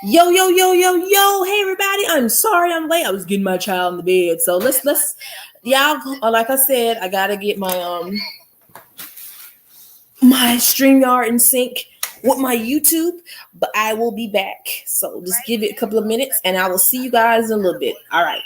Yo, yo, yo, yo, yo! Hey, everybody! I'm sorry I'm late. I was getting my child in the bed, so let's y'all. Like I said, I gotta get my StreamYard in sync with my YouTube, but I will be back. So just give it a couple of minutes, and I will see you guys in a little bit. All right.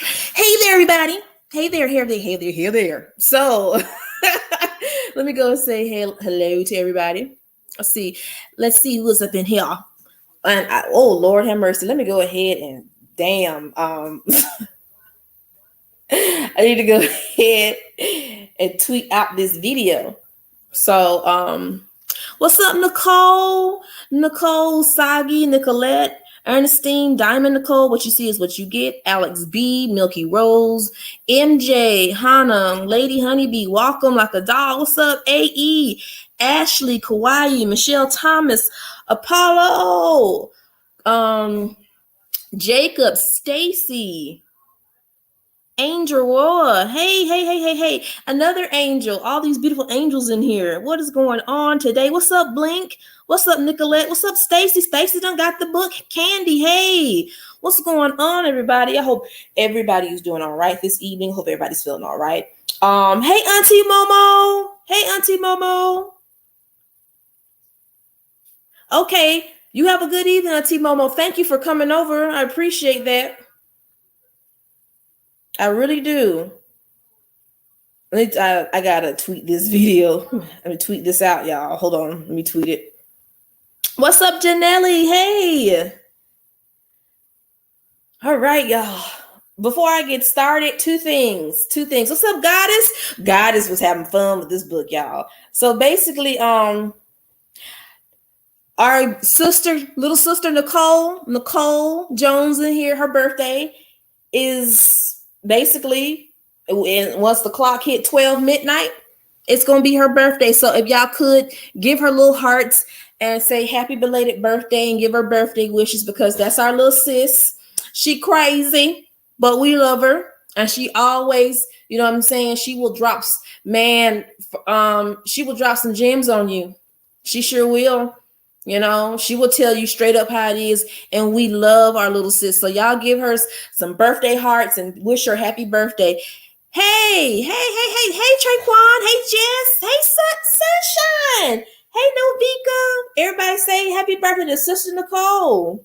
Hey there, everybody. Hey there, hey there. So let me go and say hello to everybody. Let's see. Let's see who's up in here. Oh Lord have mercy. Let me go ahead and damn. I need to go ahead and tweet out this video. So what's up, Nicole? Nicole, Sagi, Nicolette, Ernestine, Diamond Nicole. What you see is what you get. Alex B, Milky Rose, MJ, Hannah, Lady Honeybee, Welcome Like a Dog. What's up, AE? Ashley, Kawaii, Michelle Thomas, Apollo, Jacob, Stacy, Angel Roa. Hey. Another angel. All these beautiful angels in here. What is going on today? What's up, Blink? What's up, Nicolette? What's up, Stacy? Stacy done got the book. Candy, hey. What's going on, everybody? I hope everybody is doing all right this evening. Hope everybody's feeling all right. Hey, Auntie Momo. Hey, Auntie Momo. Okay. You have a good evening, Auntie Momo. Thank you for coming over. I appreciate that. I really do. I gotta tweet this video. Let me tweet this out, y'all. Hold on. Let me tweet it. What's up, Janelli? Hey. All right, y'all. Before I get started, two things. What's up, Goddess? Goddess was having fun with this book, y'all. So basically, our little sister Nicole Jones in here, her birthday is basically, and once the clock hit 12 midnight, it's going to be her birthday. So if y'all could give her little hearts and say happy belated birthday and give her birthday wishes, because that's our little sis. She crazy, but we love her. And she always, you know what I'm saying? She will drop some gems on you. She sure will. You know, she will tell you straight up how it is. And we love our little sis. So y'all give her some birthday hearts and wish her happy birthday. Hey, Traquan. Hey, Jess. Hey, Sunshine. Hey, Novika. Everybody say happy birthday to Sister Nicole.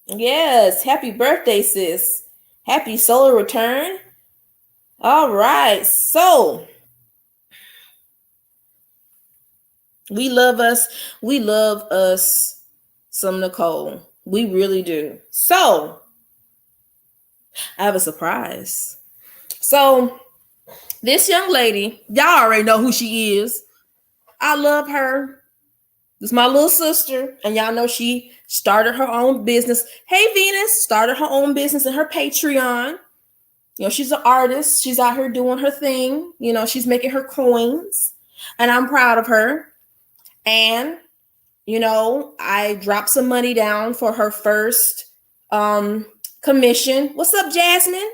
Yes, happy birthday, sis. Happy solar return. All right, so we love us some Nicole. We really do. So I have a surprise. So this young lady, y'all already know who she is. I love her. This is my little sister, and y'all know she started her own business. Hey, Venus, started her own business in her Patreon. You know, she's an artist. She's out here doing her thing. You know, she's making her coins, and I'm proud of her. And, you know, I dropped some money down for her first commission. What's up, Jasmine?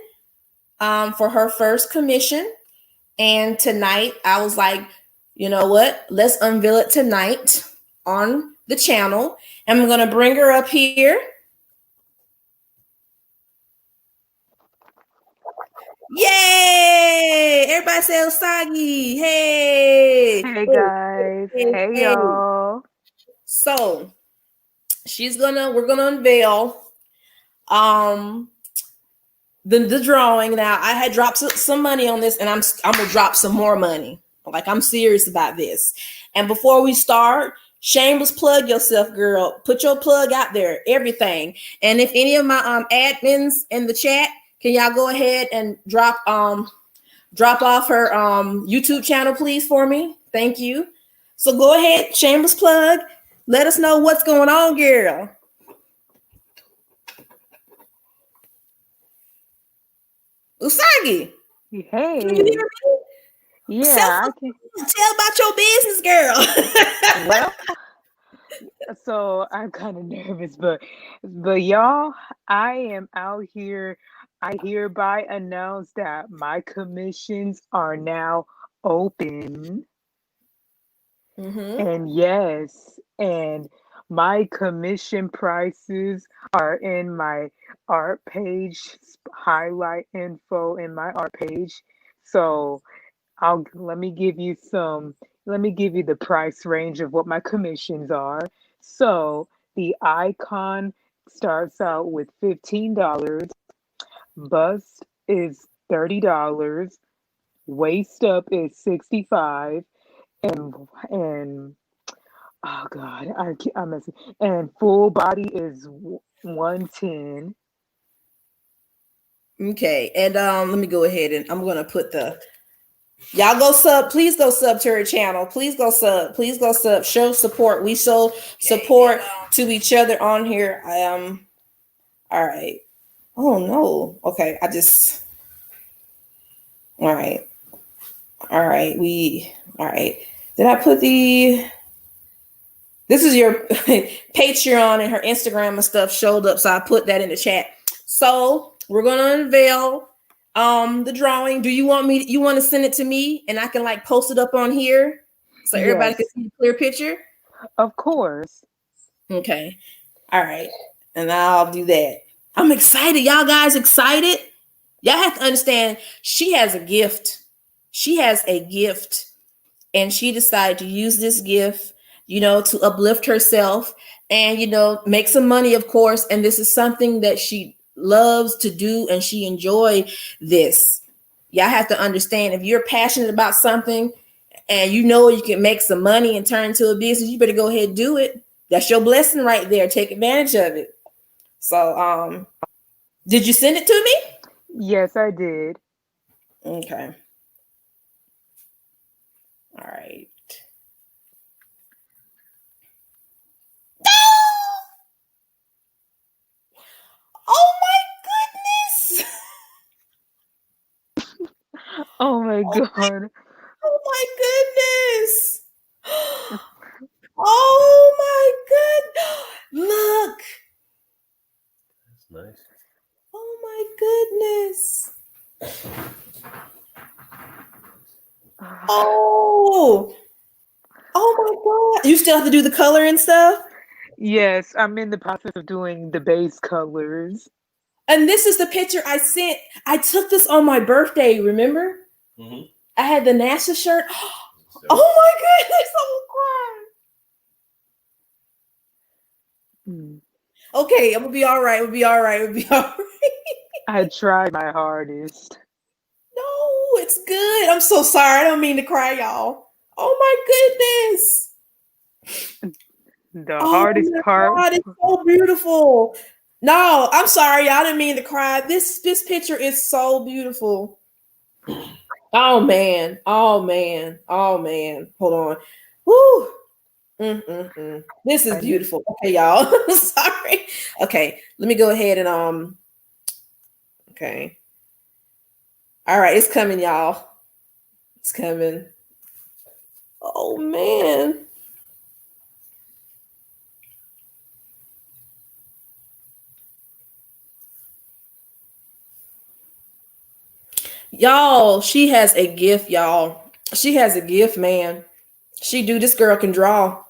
For her first commission. And tonight, I was like, you know what? Let's unveil it tonight on the channel. And I'm going to bring her up here. Yay! Everybody say Osagi. Hey. Hey guys. Hey y'all. So we're gonna unveil the drawing. Now I had dropped some money on this, and I'm gonna drop some more money. Like, I'm serious about this. And before we start, shameless plug yourself, girl. Put your plug out there, everything. And if any of my admins in the chat, can y'all go ahead and drop off her YouTube channel, please, for me? Thank you. So go ahead, shameless plug. Let us know what's going on, girl. Usagi. Hey. Can you hear me? Yeah, I can. Tell about your business, girl. Well, so I'm kind of nervous, but y'all, I am out here. I hereby announce that my commissions are now open. Mm-hmm. And yes, and my commission prices are in my art page, highlight info in my art page. So let me give you some let me give you the price range of what my commissions are. So the icon starts out with $15, bust is $30, waist up is 65, and oh god, I'm messing. And full body is 110. Okay, and let me go ahead and I'm gonna put the y'all go sub. Please go sub to her channel. Please go sub. Please go sub. Show support. We show support to each other on here. All right. Oh no. Okay. I just. All right. All right. All right. Did I put the? This is your Patreon, and her Instagram and stuff showed up, so I put that in the chat. So we're gonna unveil the drawing. Do you want me? You want to send it to me, and I can like post it up on here so everybody can Yes, see the clear picture? of course. Okay. All right. And I'll do that. I'm excited. Y'all guys excited? Y'all have to understand she has a gift. She has a gift, and she decided to use this gift, to uplift herself and, make some money, of course. And this is something that she loves to do, and she enjoy this. Y'all have to understand, if you're passionate about something and you can make some money and turn into a business, you better go ahead and do it. That's your blessing right there. Take advantage of it. So, did you send it to me? Yes, I did. Okay. All right. Oh my goodness. Oh my Oh my, god. oh my goodness. Oh my good. Look. That's nice. Oh my goodness. Oh. Oh my God. You still have to do the color and stuff? Yes, I'm in the process of doing the base colors. And this is the picture I sent. I took this on my birthday, remember? Mm-hmm. I had the NASA shirt. So, Oh my goodness, Hmm. I'm gonna cry. Okay, I'm gonna be all right. We'll be all right. We'll be all right. I tried my hardest. No, it's good. I'm so sorry. I don't mean to cry, y'all. Oh my goodness. The Oh hardest my part, God, it's so beautiful. No, I'm sorry. I didn't mean to cry. This picture is so beautiful. Oh man. Oh man. Oh man. Hold on. Woo. This is I need, beautiful. Okay, y'all. Sorry. Okay, let me go ahead and okay. All right, it's coming, y'all. It's coming. Oh man. Y'all, she has a gift, y'all. She has a gift, man. This girl can draw.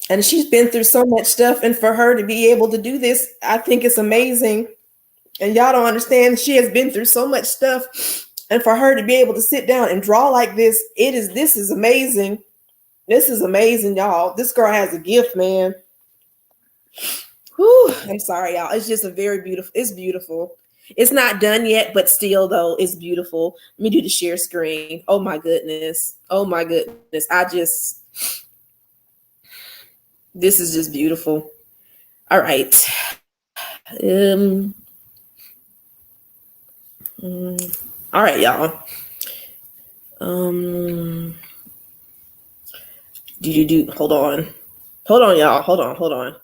And she's been through so much stuff, and for her to be able to do this, I think it's amazing. And y'all don't understand, she has been through so much stuff, and for her to be able to sit down and draw like this, this is amazing. This is amazing, y'all. This girl has a gift, man. Whew, I'm sorry, y'all. It's just it's beautiful. It's not done yet, but still, though, it's beautiful. Let me do the share screen. Oh my goodness. Oh my goodness. This is just beautiful. All right. Um, all right, y'all. Um, hold on. Hold on, y'all. Hold on. Let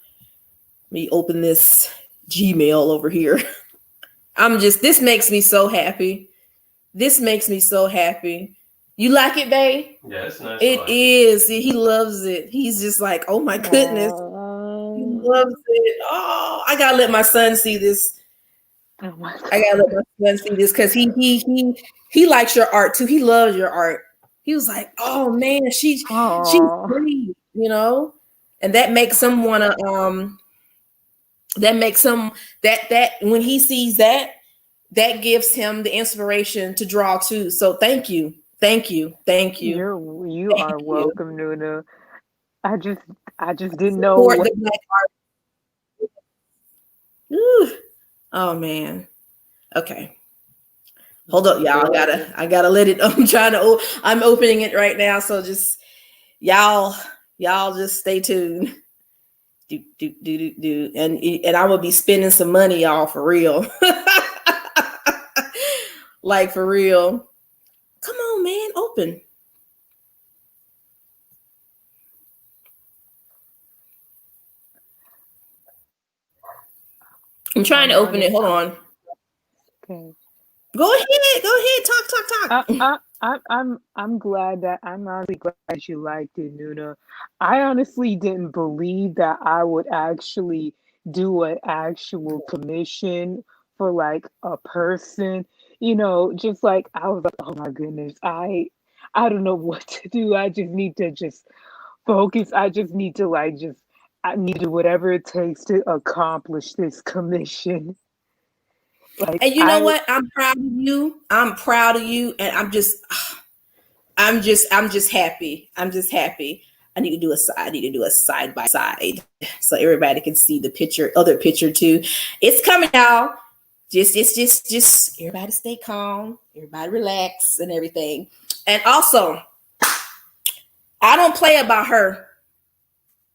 me open this Gmail over here. This makes me so happy. This makes me so happy. You like it, babe? yeah, it's nice. It is. He loves it. He's just like, oh my goodness. He loves it. Oh, I gotta let my son see this. oh my I gotta let my son see this because he likes your art too. He loves your art. He was like, oh man, she's Oh, pretty, and that makes him wanna that makes him that when he sees that gives him the inspiration to draw too. So thank you. Thank you. Thank you. You Thank are you. welcome, Nuna. I just I just didn't know Support what the black art. Ooh. Oh man. Okay. Hold up, y'all. I gotta let it. I'm opening it right now. So just y'all, y'all just stay tuned. Do. And I will be spending some money, y'all, for real. Like for real. Come on, man. Open. I'm trying to I'm open on it. it. Hold on. Okay. Go ahead. Go ahead. I, Talk. I, I'm glad that I'm honestly glad you liked it, Nuna. I honestly didn't believe that I would actually do an actual commission for like a person. Just like I was like, oh my goodness, I don't know what to do. I just need to just focus. I just need to like just I need to do whatever it takes to accomplish this commission. Like And you know I what? I'm proud of you. I'm proud of you. And I'm just happy. I'm just happy. I need to do a side by side so everybody can see the picture, other picture too. It's coming out. Just everybody stay calm, everybody relax and everything. And also, I don't play about her.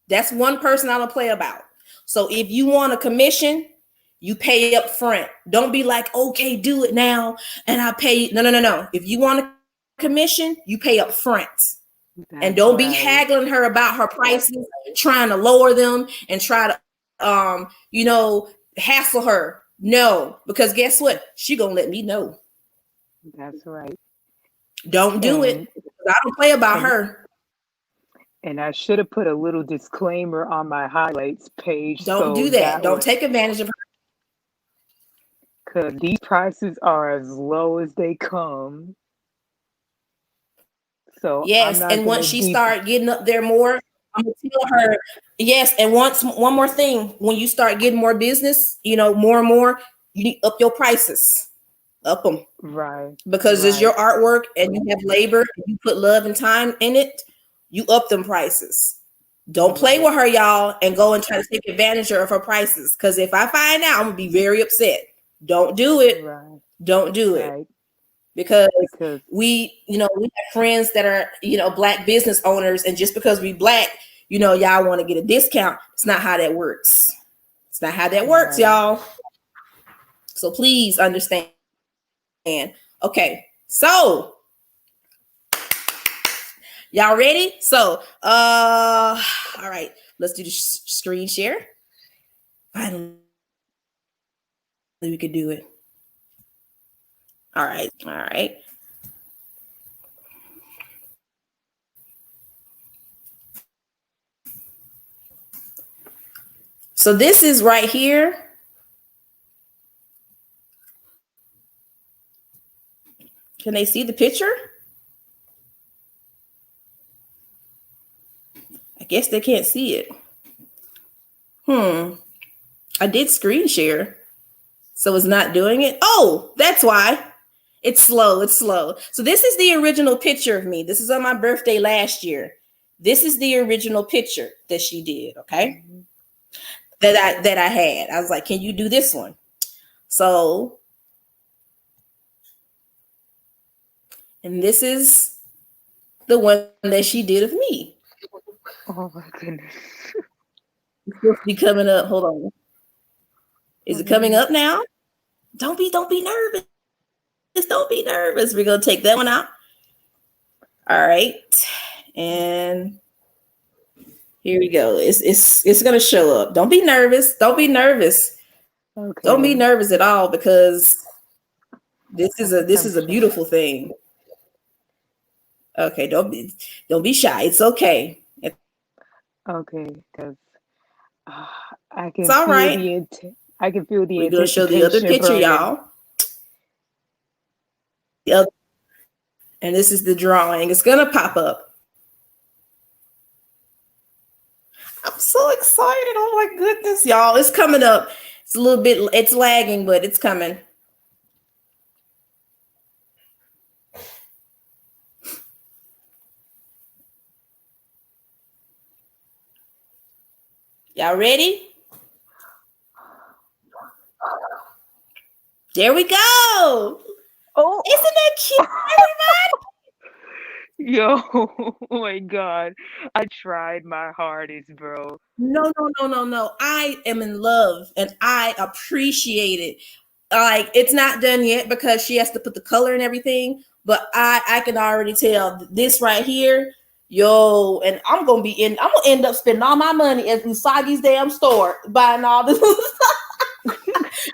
That's one person I don't play about. So if you want a commission, you pay up front. Don't be like, okay, do it now, and I pay. No. If you want a commission, you pay up front. And That's don't be right. haggling her about her prices, trying to lower them and try to hassle her. No, because guess what? She gonna let me know. That's right. Don't do it. And I don't play about and her. and I should have put a little disclaimer on my highlights page Don't so do that. that Don't way, take advantage of her. because these prices are as low as they come. So I'm Yes, not and once gonna she deep. start getting up there more, I'm gonna tell her. Yes, and one more thing, when you start getting more business, more and more, you need up your prices, up them Right, because it's your right, artwork and you have labor and you put love and time in it. You up them prices. Don't play right, with her, y'all, and go and try to take advantage of her prices. Because if I find out, I'm gonna be very upset. Don't do it. right, Don't do it. right. Because Because we have friends that are, black business owners, and just because we black, y'all want to get a discount. It's not how that works. It's not how that works, right. y'all. So please understand. Okay, so y'all ready? So, all right, let's do the screen share. Finally, we could do it. All right, all right. So this is right here. Can they see the picture? I guess they can't see it. I did screen share, so it's not doing it. Oh, that's why. It's slow. It's slow. So this is the original picture of me. This is on my birthday last year. This is the original picture that she did. Okay, Mhm. that I had. I was like, can you do this one? So, and this is the one that she did of me. Oh my goodness. It's supposed to be coming up. Hold on. Is it coming Um, up now? Don't be nervous. Don't be nervous. We're gonna take that one out. All right. And here we go. It's gonna show up. Don't be nervous. Don't be nervous. Don't be okay. nervous at all because this is a this I'm is a sure. beautiful thing. Okay, don't be shy. It's okay. It's Okay, because I it's can all feel right. the I can feel the We're gonna show the other anticipation picture, burning. y'all. The other, and this is the drawing. It's gonna pop up. I'm so excited. Oh my goodness, y'all. It's coming up. It's a little bit, it's lagging, but it's coming. Y'all ready? There we go. Oh, Isn't that cute, everybody? yo, oh my God. I tried my hardest, bro. No, no, no, no, no. I am in love and I appreciate it. Like it's not done yet because she has to put the color and everything, but I can already tell this right here, yo, and I'm gonna end up spending all my money at Usagi's damn store buying all this.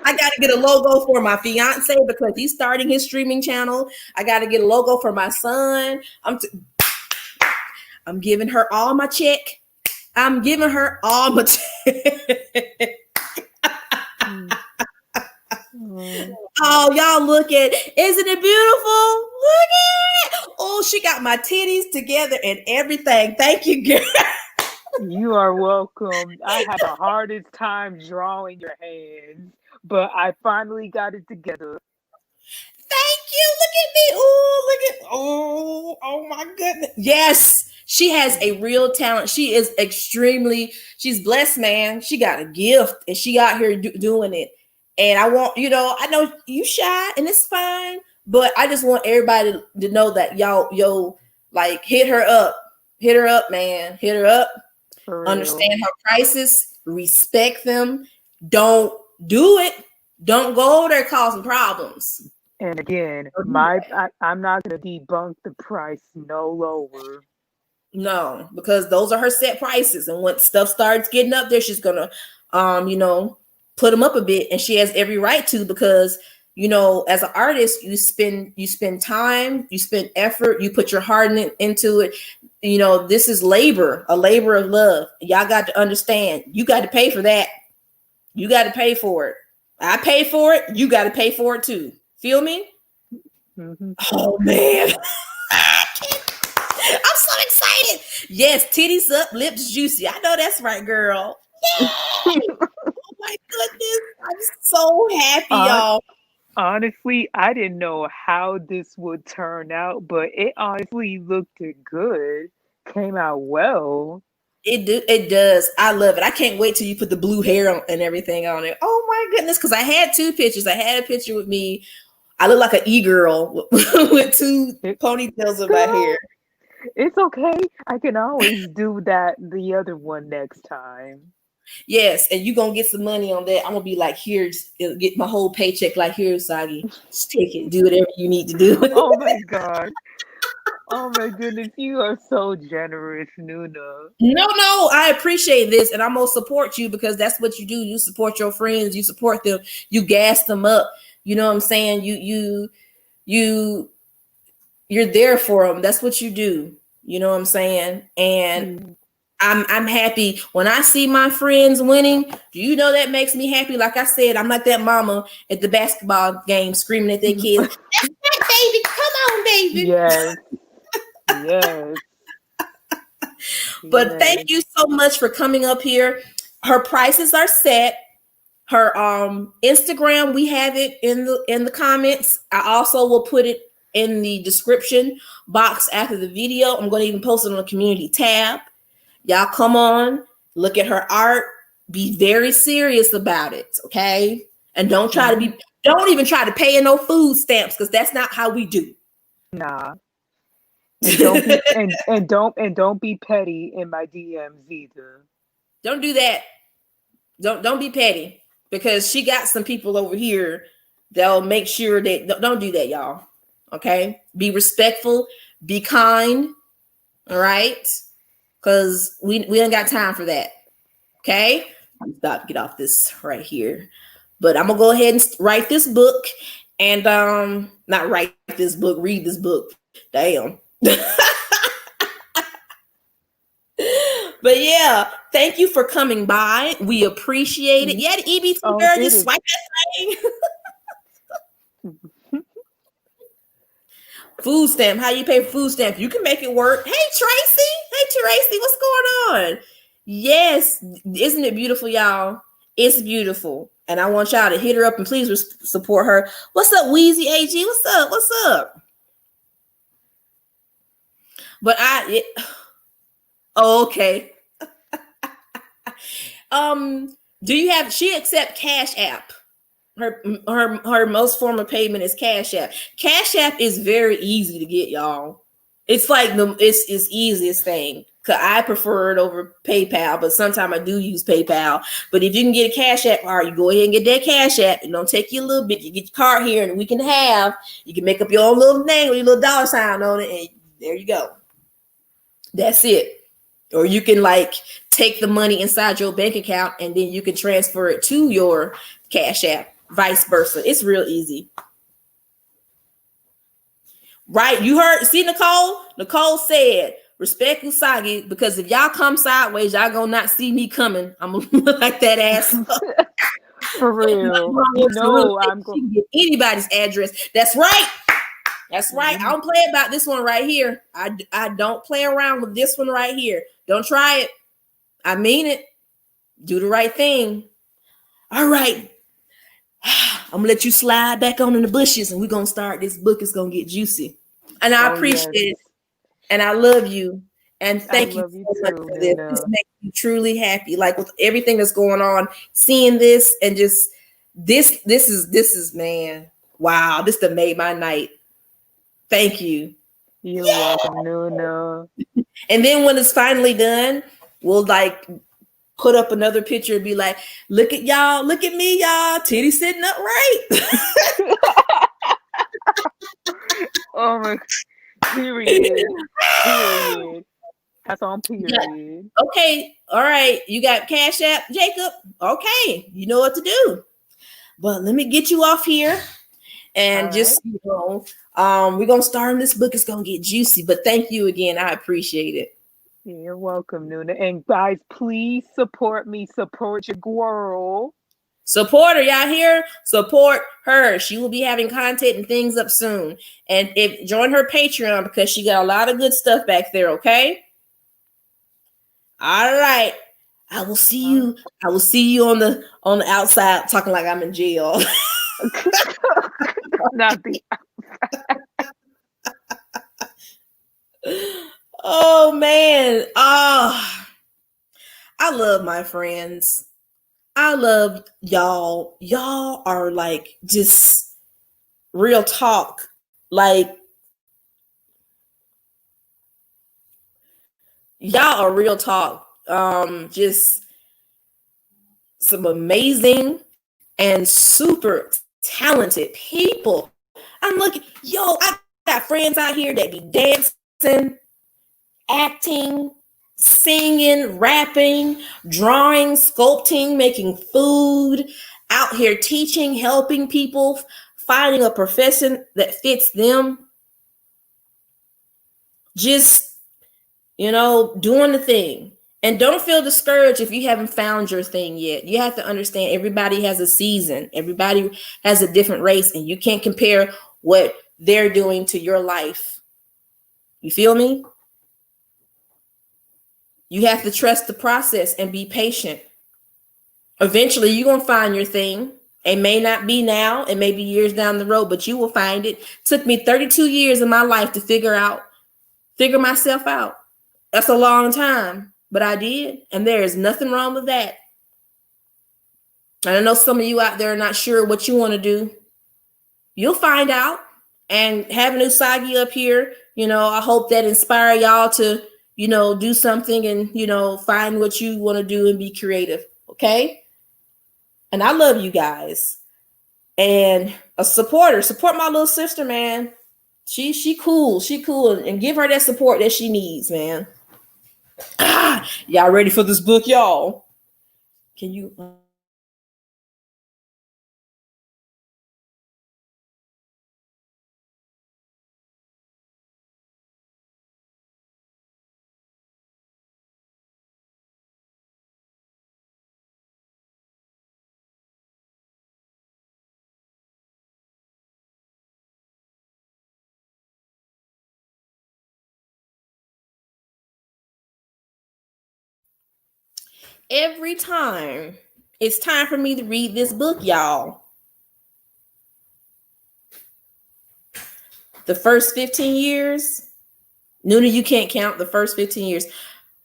I gotta get a logo for my fiance because he's starting his streaming channel. I gotta get a logo for my son. I'm giving her all my check. I'm giving her all my check. Mm. Oh, Oh, y'all look at it. Isn't it beautiful? Look at it. Oh, she got my titties together and everything. Thank you, girl. you are welcome. I had the hardest time drawing your hands, but I finally got it together. Thank you. Look at me. Oh, look at oh my goodness. Yes. She has a real talent. She is she's blessed, man. She got a gift and she out here doing it. And I know you shy and it's fine, but I just want everybody to know that like hit her up. Hit her up, man. Hit her up. For real. Understand her prices, respect them. Don't do it. Don't go there causing problems. And again, Don't do that. I'm not gonna debunk the price no lower. No, because those are her set prices, and when stuff starts getting up there, she's gonna, you know, put them up a bit, and she has every right to because as an artist, you spend time, you spend effort, you put your heart into it. This is labor, a labor of love. Y'all got to understand. You got to pay for that. You got to pay for it. I pay for it. You got to pay for it too. Feel me? Hmm. Oh man. I'm so excited. Yes, titties up, lips juicy. I know that's right, girl. Yay! Oh my goodness. I'm so happy, Hon- y'all. Honestly, I didn't know how this would turn out, but it honestly looked good. Came out well. It does. I love it. I can't wait till you put the blue hair on and everything on it. Oh my goodness. Because I had two pictures. I had a picture with me. I look like an e-girl with two It, ponytails in my hair. girl, it's okay. I can always do the other one next time. Yes, and you gonna get some money on that. I'm gonna be like, here, get my whole paycheck. Like, here, Sagi, just take it. Do whatever you need to do. Oh my God. Oh my goodness, you are so generous, Noona. No, I appreciate this, and I'm gonna support you because that's what you do. You support your friends. You support them. You gas them up. You know what I'm saying? You you're there for them. That's what you do. You know what I'm saying? And Mm. I'm happy when I see my friends winning. Do you know that makes me happy? Like I said, I'm like that mama at the basketball game screaming at their kids, "Baby, come on, baby." Yes, yes, But thank yes. you so much for coming up here. Her prices are set. Her Instagram, we have it in the comments. I also will put it in the description box after the video. I'm going to even post it on the community tab. Y'all come on, look at her art, be very serious about it, okay? And Hmm. don't even try to pay in no food stamps because that's not how we do. Nah. And don't be and don't be petty in my DMs either. Don't do that. Don't be petty because she got some people over here that'll make sure that don't do that, y'all. Okay? Be respectful, be kind, all right? Because we ain't got time for that. Okay? Stop, get off this right here. But I'm gonna go ahead and write this book and not write this book, read this book. Damn. But yeah, thank you for coming by. We appreciate it. Mm. Yeah, the EBT Oh, girl, it just is. swipe that thing. Food stamp. How you pay for food stamp? You can make it work. Hey Tracy. Hey Tracy, what's going on? Yes, isn't it beautiful, y'all? It's beautiful, and I want y'all to hit her up and please support her. What's up, Wheezy AG? What's up? What's up? But oh, okay. Do you have? She accept Cash App. Her most form of payment is Cash App. Cash App is very easy to get, y'all. It's like it's easiest thing. Cause I prefer it over PayPal, but sometimes I do use PayPal. But if you can get a Cash App card, you go ahead and get that Cash App. It don't take you a little bit. You get your card here in a week and a half. You can make up your own little name with your little dollar sign on it, and there you go. That's it. Or you can like take the money inside your bank account and then you can transfer it to your Cash App, vice versa. It's real easy. Right? You heard, see Nicole? Nicole said, respect Usagi, because if y'all come sideways, y'all gonna not see me coming. I'm gonna look like that ass. For real. You know I'm going to get anybody's address. That's right. That's right. I don't play about this one right here. I don't play around with this one right here. Don't try it. I mean it. Do the right thing. All right. I'm gonna let you slide back on in the bushes and we're gonna start. This book is gonna get juicy. And I appreciate it. And I love you. And thank you so much for this. This makes me truly happy. Like with everything that's going on, seeing this and just this is man. Wow, this done made my night. Thank you. You're welcome, Noona. And then when it's finally done, we'll like put up another picture and be like, look at y'all, look at me, y'all. Titty sitting up right. Oh my, period. Period. That's on period. Yeah. Okay. All right. You got Cash App, Jacob? Okay. You know what to do. But let me get you off here. And all just, right. We're going to start on this book. It's going to get juicy. But thank you again. I appreciate it. You're welcome, Noona. And guys, please support me. Support your girl. Support her, y'all hear? Support her. She will be having content and things up soon. And join her Patreon because she got a lot of good stuff back there, okay? All right. I will see you. I will see you on the outside talking like I'm in jail. Not the outside. Oh man. Oh, I love my friends. I love y'all. Y'all are like just real talk. Like y'all are real talk. Just some amazing and super talented people. I'm looking, I got friends out here that be dancing, acting, singing, rapping, drawing, sculpting, making food, out here teaching, helping people, finding a profession that fits them. Just, doing the thing. And don't feel discouraged if you haven't found your thing yet. You have to understand everybody has a season. Everybody has a different race, and you can't compare what they're doing to your life. You feel me? You have to trust the process and be patient. Eventually, you're going to find your thing. It may not be now. It may be years down the road, but you will find it. It took me 32 years of my life to figure myself out. That's a long time, but I did. And there is nothing wrong with that. And I know some of you out there are not sure what you want to do. You'll find out. And having Usagi up here, I hope that inspire y'all to, do something and, find what you want to do and be creative. Okay. And I love you guys. And a supporter, support my little sister, man. She cool. She cool. And give her that support that she needs, man. Y'all ready for this book, y'all? Can you... Every time it's time for me to read this book, y'all. The first 15 years, Noona, you can't count the first 15 years.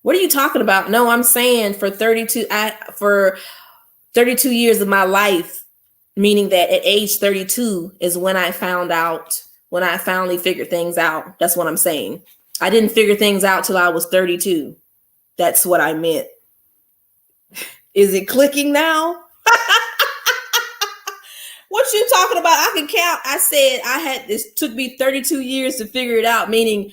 What are you talking about? No, I'm saying for 32 years of my life, meaning that at age 32 is when I found out, when I finally figured things out. That's what I'm saying. I didn't figure things out till I was 32. That's what I meant. Is it clicking now? What you talking about? I can count. I said this took me 32 years to figure it out, meaning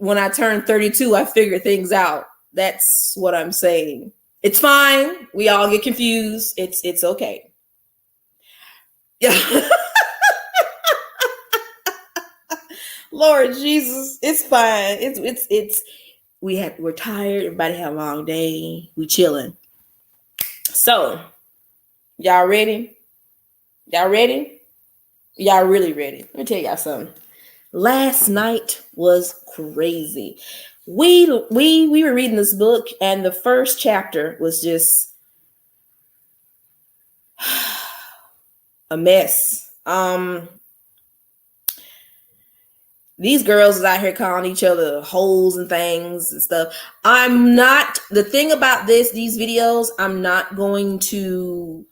when I turned 32, I figured things out. That's what I'm saying. It's fine. We all get confused. It's okay. Yeah. Lord Jesus, it's fine. We're tired. Everybody had a long day. We chilling. So, y'all ready? Y'all ready? Y'all really ready? Let me tell y'all something. Last night was crazy. We were reading this book, and the first chapter was just a mess. These girls is out here calling each other hoes and things and stuff. The thing about these videos, I am not going to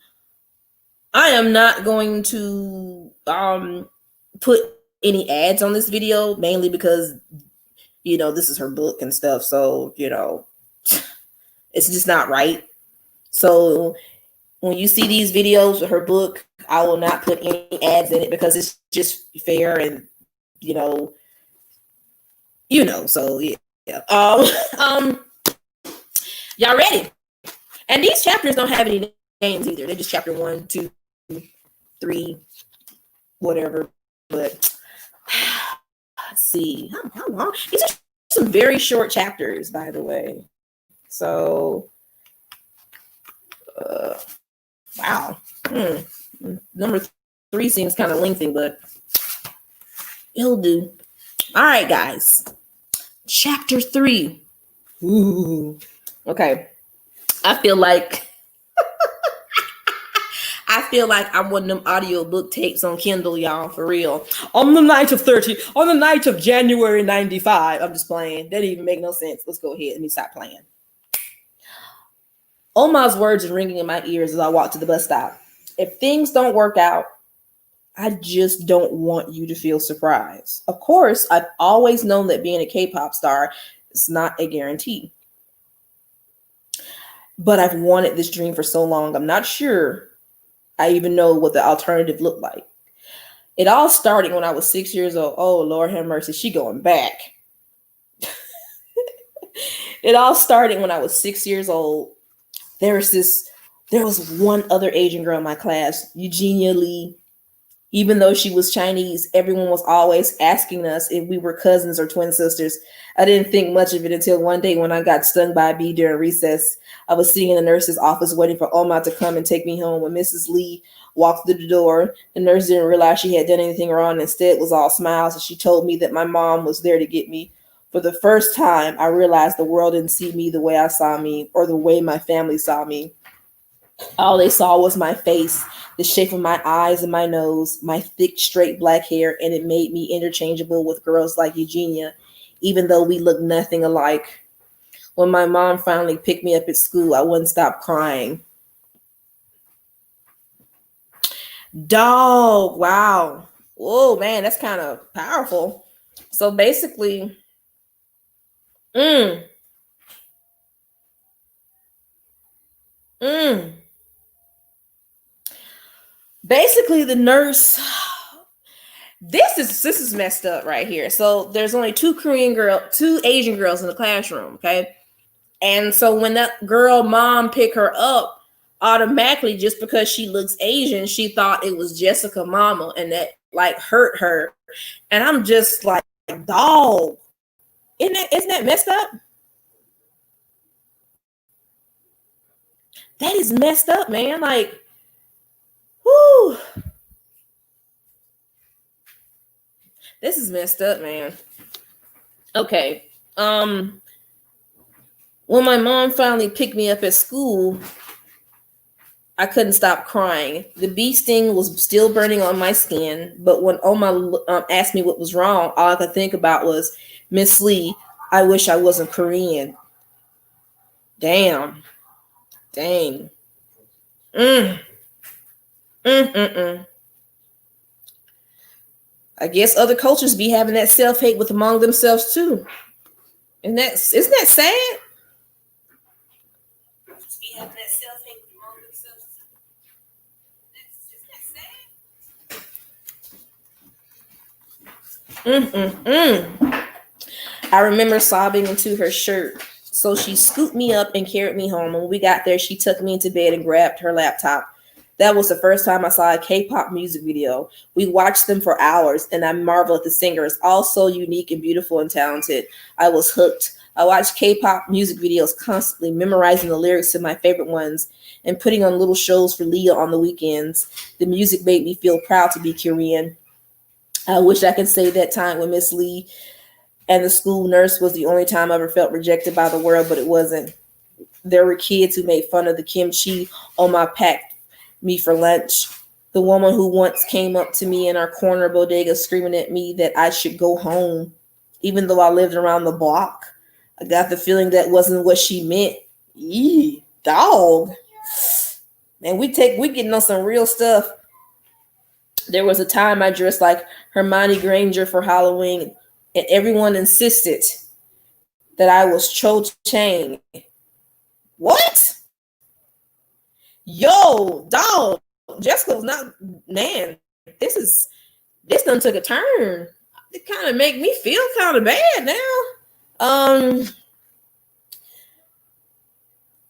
put any ads on this video, mainly because, this is her book and stuff. So, it's just not right. So when you see these videos with her book, I will not put any ads in it because it's just fair and, so yeah. Y'all ready? And these chapters don't have any names either. They're just chapter 1, 2, 3, whatever. But let's see. How long? These are some very short chapters, by the way. So, wow. Number 3 seems kind of lengthy, but it'll do. All right, guys. Chapter 3. Ooh. Okay. I feel like I'm one of them audio book tapes on Kindle, y'all, for real. On the night of January 95. I'm just playing. That didn't even make no sense. Let's go ahead. Let me stop playing. Omar's words are ringing in my ears as I walk to the bus stop. If things don't work out, I just don't want you to feel surprised. Of course, I've always known that being a K-pop star is not a guarantee. But I've wanted this dream for so long, I'm not sure I even know what the alternative looked like. It all started when I was 6 years old. Oh, Lord have mercy, she going back. It all started when I was 6 years old. There was one other Asian girl in my class, Eugenia Lee. Even though she was Chinese, everyone was always asking us if we were cousins or twin sisters. I didn't think much of it until one day when I got stung by a bee during recess. I was sitting in the nurse's office waiting for Oma to come and take me home. When Mrs. Lee walked through the door, the nurse didn't realize she had done anything wrong. Instead, was all smiles, and she told me that my mom was there to get me. For the first time, I realized the world didn't see me the way I saw me or the way my family saw me. All they saw was my face, the shape of my eyes and my nose, my thick, straight black hair, and it made me interchangeable with girls like Eugenia, even though we looked nothing alike. When my mom finally picked me up at school, I wouldn't stop crying. Dog, wow. Oh, man, that's kind of powerful. So basically, basically the nurse, this is messed up right here. So there's only two Asian girls in the classroom, okay? And so when that girl mom picked her up, automatically, just because she looks Asian, she thought it was Jessica mama, and that like hurt her. And I'm just like, dog, isn't that messed up? That is messed up, man. Like, whoo. This is messed up, man. Okay. When my mom finally picked me up at school, I couldn't stop crying. The bee sting was still burning on my skin, but when Oma asked me what was wrong, all I could think about was Miss Lee I wish I wasn't Korean. Damn. Dang. Mm. Mm-mm-mm. I guess other cultures be having that self-hate with among themselves too. And isn't that sad? Be having that self-hate with among themselves too. Isn't that sad? Mm-mm-mm. I remember sobbing into her shirt. So she scooped me up and carried me home. And when we got there, she took me into bed and grabbed her laptop. That was the first time I saw a K-pop music video. We watched them for hours, and I marveled at the singers, all so unique and beautiful and talented. I was hooked. I watched K-pop music videos constantly, memorizing the lyrics to my favorite ones, and putting on little shows for Leah on the weekends. The music made me feel proud to be Korean. I wish I could say that time with Miss Lee and the school nurse was the only time I ever felt rejected by the world, but it wasn't. There were kids who made fun of the kimchi on my packed me for lunch. The woman who once came up to me in our corner bodega screaming at me that I should go home, even though I lived around the block. I got the feeling that wasn't what she meant. Yee, dog. Man, we getting on some real stuff. There was a time I dressed like Hermione Granger for Halloween, and everyone insisted that I was Cho Chang. What? Yo, dog. Jessica was not, man. This done took a turn. It kind of make me feel kind of bad now.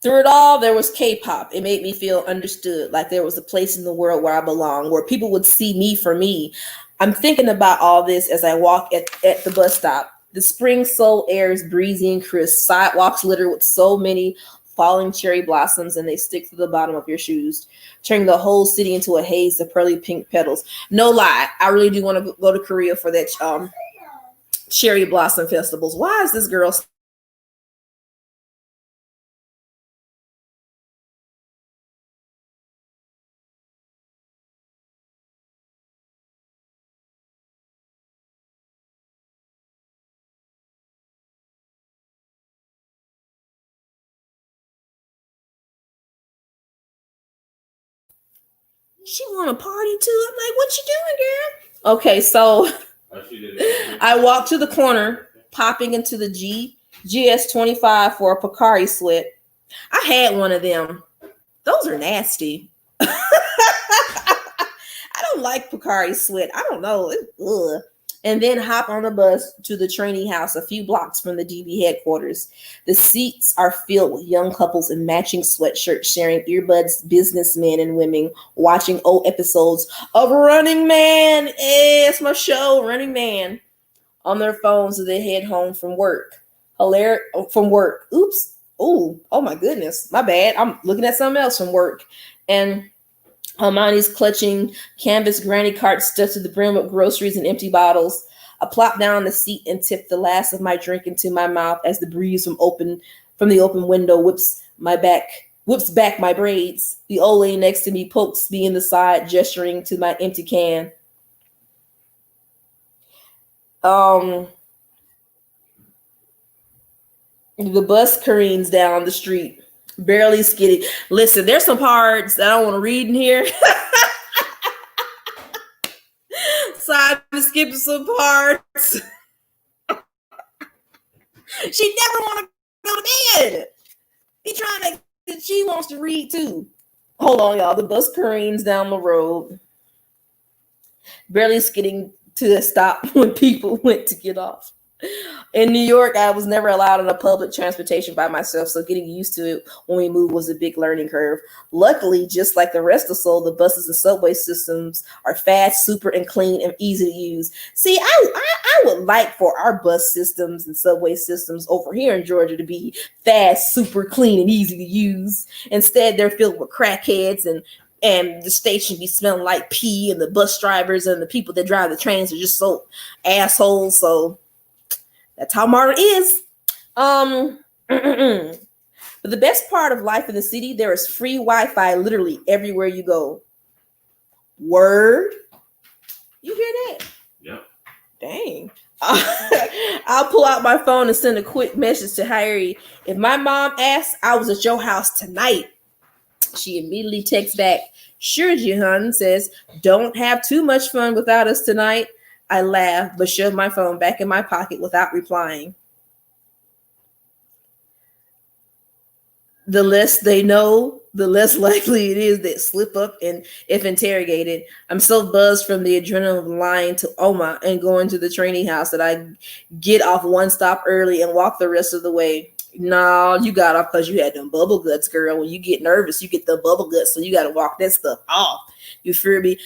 Through it all, there was K-pop. It made me feel understood, like there was a place in the world where I belong, where people would see me for me. I'm thinking about all this as I walk at the bus stop. The spring soul air is breezy and crisp. Sidewalks littered with so many falling cherry blossoms, and they stick to the bottom of your shoes, turning the whole city into a haze of pearly pink petals. No lie, I really do want to go to Korea for that cherry blossom festivals. Why is this girl she want to party too? I'm like, what you doing, girl? Okay, so I walked to the corner, popping into the GS25 for a Pocari sweat. I had one of them. Those are nasty. I don't like Pocari sweat. I don't know. Ugh. And then hop on the bus to the trainee house a few blocks from the DB headquarters. The seats are filled with young couples in matching sweatshirts, sharing earbuds, businessmen and women, watching old episodes of Running Man. It's my show, Running Man, on their phones as they head home from work. From work. Oops. Oh my goodness. My bad. I'm looking at something else from work. And Hermione's clutching canvas granny cart stuffed to the brim with groceries and empty bottles. I plop down on the seat and tip the last of my drink into my mouth as the breeze from the open window whips back my braids. The old lady next to me pokes me in the side, gesturing to my empty can. The bus careens down the street, barely skidding. Listen, there's some parts that I don't want to read in here. So I'm skipping some parts. She never want to go to bed. She wants to read too. Hold on, y'all. The bus careens down the road, barely skidding to a stop when people went to get off. In New York, I was never allowed on a public transportation by myself, so getting used to it when we moved was a big learning curve. Luckily, just like the rest of Seoul, the buses and subway systems are fast, super, and clean and easy to use. See, I would like for our bus systems and subway systems over here in Georgia to be fast, super, clean, and easy to use. Instead, they're filled with crackheads and the station be smelling like pee, and the bus drivers and the people that drive the trains are just so assholes. So that's how Marta is. But the best part of life in the city, there is free Wi-Fi literally everywhere you go. Word. You hear that? Yep. Dang. I'll pull out my phone and send a quick message to Harry. If my mom asks, I was at your house tonight. She immediately texts back, sure, Jihan, says, don't have too much fun without us tonight. I laugh, but shove my phone back in my pocket without replying. The less they know, the less likely it is that slip up and if interrogated. I'm so buzzed from the adrenaline of lying to Oma and going to the training house that I get off one stop early and walk the rest of the way. No, you got off because you had them bubble guts, girl. When you get nervous, you get the bubble guts, so you got to walk that stuff off. You feel me?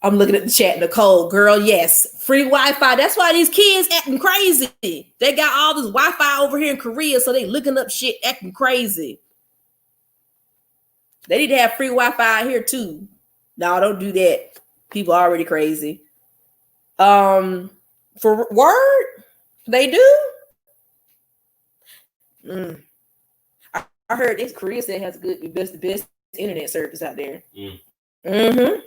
I'm looking at the chat, Nicole. Girl, yes. Free Wi-Fi. That's why these kids acting crazy. They got all this Wi-Fi over here in Korea, so they looking up shit, acting crazy. They need to have free Wi-Fi here too. No, don't do that. People are already crazy. For word, they do. I heard this Korea said has the best internet service out there. Mm-hmm.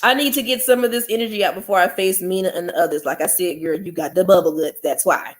I need to get some of this energy out before I face Mina and the others. Like I said, girl, you got the bubble guts. That's why.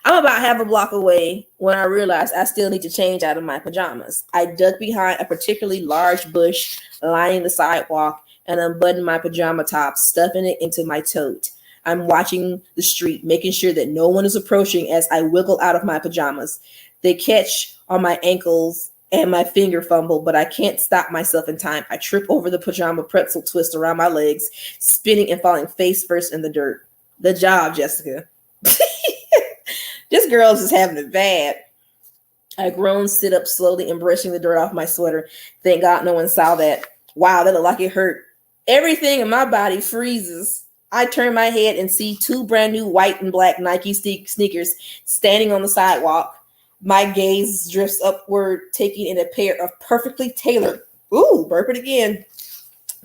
I'm about half a block away when I realized I still need to change out of my pajamas. I ducked behind a particularly large bush lining the sidewalk and unbuttoned my pajama top, stuffing it into my tote. I'm watching the street, making sure that no one is approaching as I wiggle out of my pajamas. They catch on my ankles and my finger fumble, but I can't stop myself in time. I trip over the pajama pretzel twist around my legs, spinning and falling face first in the dirt. Good job, Jessica. This girl's just having it bad. I groan, sit up slowly and brushing the dirt off my sweater. Thank God no one saw that. Wow, that looked like it hurt. Everything in my body freezes. I turn my head and see two brand new white and black Nike sneakers standing on the sidewalk. My gaze drifts upward, taking in a pair of perfectly tailored, burp it again,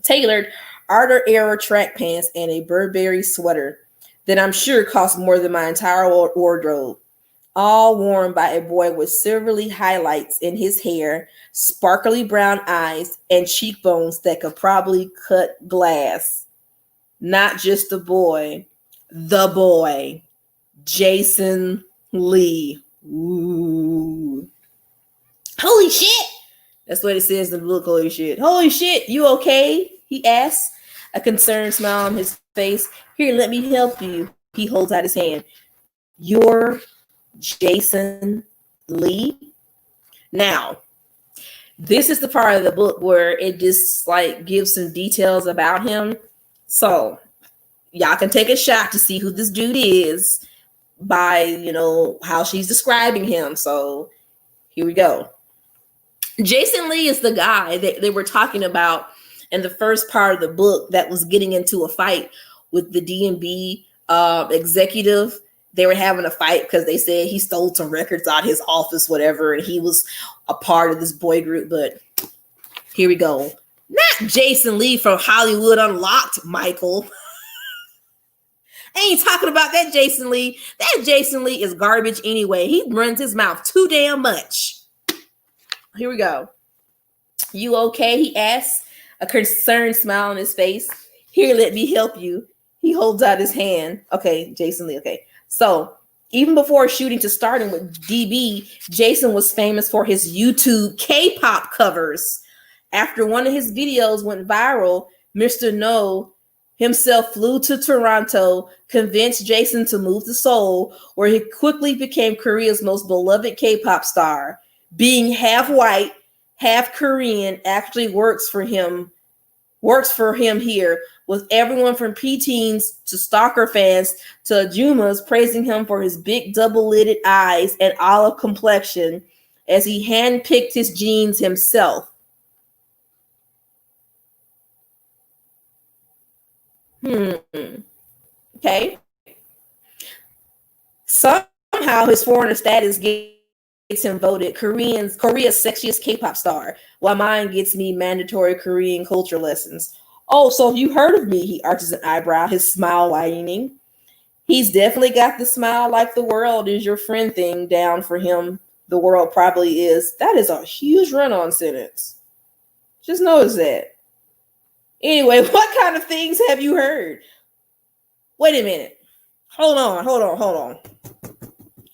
tailored Ardor Era track pants and a Burberry sweater that I'm sure cost more than my entire wardrobe. All worn by a boy with silvery highlights in his hair, sparkly brown eyes, and cheekbones that could probably cut glass. Not just the boy, Jason Lee. Ooh. Holy shit! That's what it says in the book, holy shit. Holy shit, you okay? He asks, a concerned smile on his face. Here, let me help you. He holds out his hand. You're Jason Lee? Now, this is the part of the book where it just like gives some details about him. So, y'all can take a shot to see who this dude is by, how she's describing him. So, here we go. Jason Lee is the guy that they were talking about in the first part of the book that was getting into a fight with the D&B executive. They were having a fight because they said he stole some records out of his office, whatever, and he was a part of this boy group. But here we go. Not Jason Lee from Hollywood Unlocked, Michael. I ain't talking about that Jason Lee. That Jason Lee is garbage anyway. He runs his mouth too damn much. Here we go. You okay? He asks, a concerned smile on his face. Here, let me help you. He holds out his hand. Okay, Jason Lee. Okay. So even before shooting to starting with DB, Jason was famous for his YouTube K-pop covers. After one of his videos went viral, Mr. No himself flew to Toronto, convinced Jason to move to Seoul, where he quickly became Korea's most beloved K-pop star. Being half white, half Korean actually works for him here, with everyone from preteens to stalker fans to Ajumas praising him for his big double-lidded eyes and olive complexion as he handpicked his genes himself. Okay. Somehow his foreigner status gets him voted Korea's sexiest K-pop star, while mine gets me mandatory Korean culture lessons. Oh, so you heard of me? He arches an eyebrow, his smile widening. He's definitely got the smile like the world is your friend thing down for him. The world probably is. That is a huge run-on sentence. Just notice that. Anyway, what kind of things have you heard? Wait a minute. Hold on.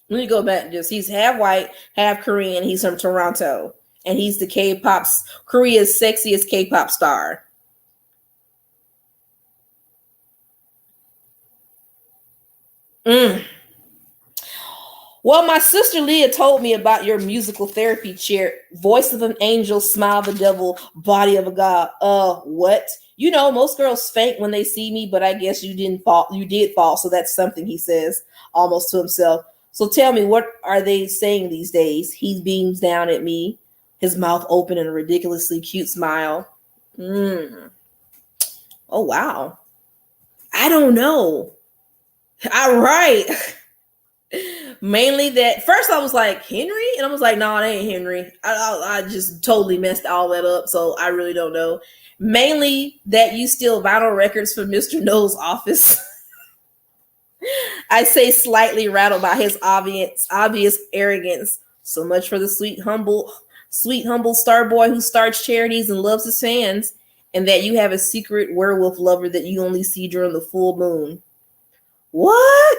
Let me go back to this. He's half white, half Korean. He's from Toronto. And he's the K-pop's Korea's sexiest K-pop star. Well, my sister Leah told me about your musical therapy chair. Voice of an angel, smile of the devil, body of a god. What? You know, most girls faint when they see me, but I guess you didn't fall. You did fall, so that's something, he says, almost to himself. So tell me, what are they saying these days? He beams down at me, his mouth open in a ridiculously cute smile. Oh, wow. I don't know. All right. Mainly that first I was like, Henry? And I was like, no, it ain't Henry. I just totally messed all that up. So I really don't know. Mainly that you steal vinyl records from Mr. No's office. I say, slightly rattled by his obvious arrogance. So much for the sweet, humble star boy who starts charities and loves his fans. And that you have a secret werewolf lover that you only see during the full moon. What?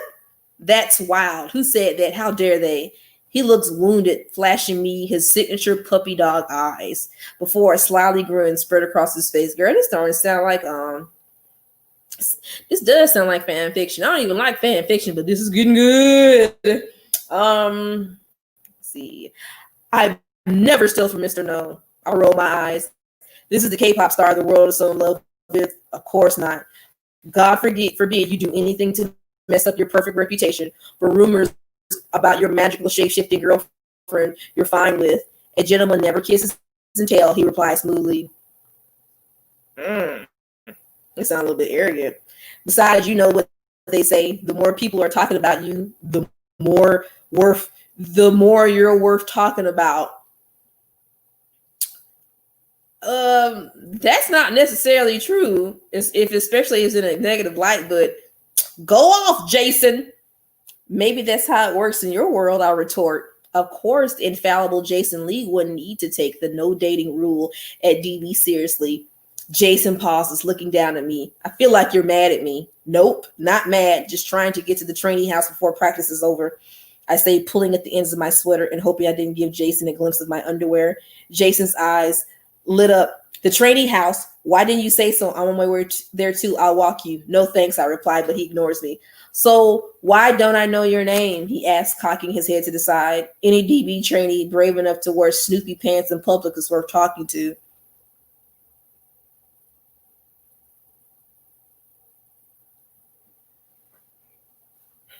That's wild. Who said that? How dare they? He looks wounded, flashing me his signature puppy dog eyes before a slyly grin spread across his face. Girl, this starting to sound like this does sound like fan fiction. I don't even like fan fiction, but this is getting good. Let's see. I never steal from Mr. No. I roll my eyes. This is the K-pop star the world is so in love with. Of course not. God forbid you do anything to mess up your perfect reputation for rumors about your magical shape-shifting girlfriend you're fine with. A gentleman never kisses and tell, he replies smoothly. It sounds a little bit arrogant. Besides, you know what they say, the more people are talking about you, the more you're worth talking about. That's not necessarily true, especially if it's in a negative light, but go off, Jason. Maybe that's how it works in your world, I'll retort. Of course, infallible Jason Lee wouldn't need to take the no dating rule at DB seriously. Jason pauses, looking down at me. I feel like you're mad at me. Nope, not mad, just trying to get to the training house before practice is over. I say, pulling at the ends of my sweater and hoping I didn't give Jason a glimpse of my underwear. Jason's eyes lit up. The training house? Why didn't you say so? I'm on my way there too. I'll walk you. No thanks, I replied, but he ignores me. So why don't I know your name? He asks, cocking his head to the side. Any DB trainee brave enough to wear Snoopy pants in public is worth talking to.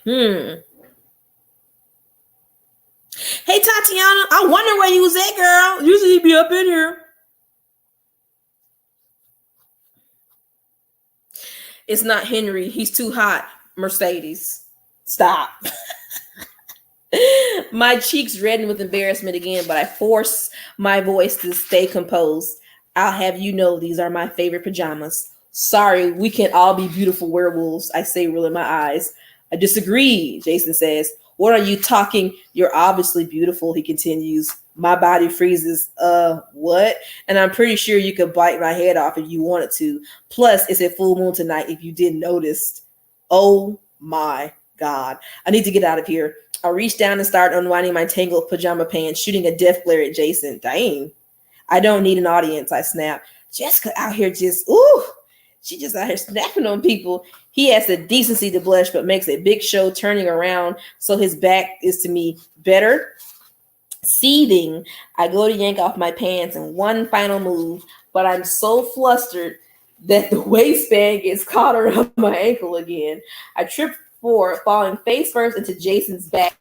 Hey, Tatiana, I wonder where you was at, girl. Usually you be up in here. It's not Henry. He's too hot. Mercedes. Stop. My cheeks redden with embarrassment again, but I force my voice to stay composed. I'll have you know these are my favorite pajamas. Sorry, we can't all be beautiful werewolves, I say, rolling my eyes. I disagree, Jason says. What are you talking? You're obviously beautiful, he continues. My body freezes. What? And I'm pretty sure you could bite my head off if you wanted to. Plus, it's a full moon tonight if you didn't notice. Oh my God. I need to get out of here. I reach down and start unwinding my tangled pajama pants, shooting a death glare at Jason. Dang. I don't need an audience, I snap. Jessica out here she just out here snapping on people. He has the decency to blush, but makes a big show turning around so his back is to me. Better? Seething, I go to yank off my pants in one final move, but I'm so flustered that the waistband gets caught around my ankle again. I trip forward, falling face first into Jason's back.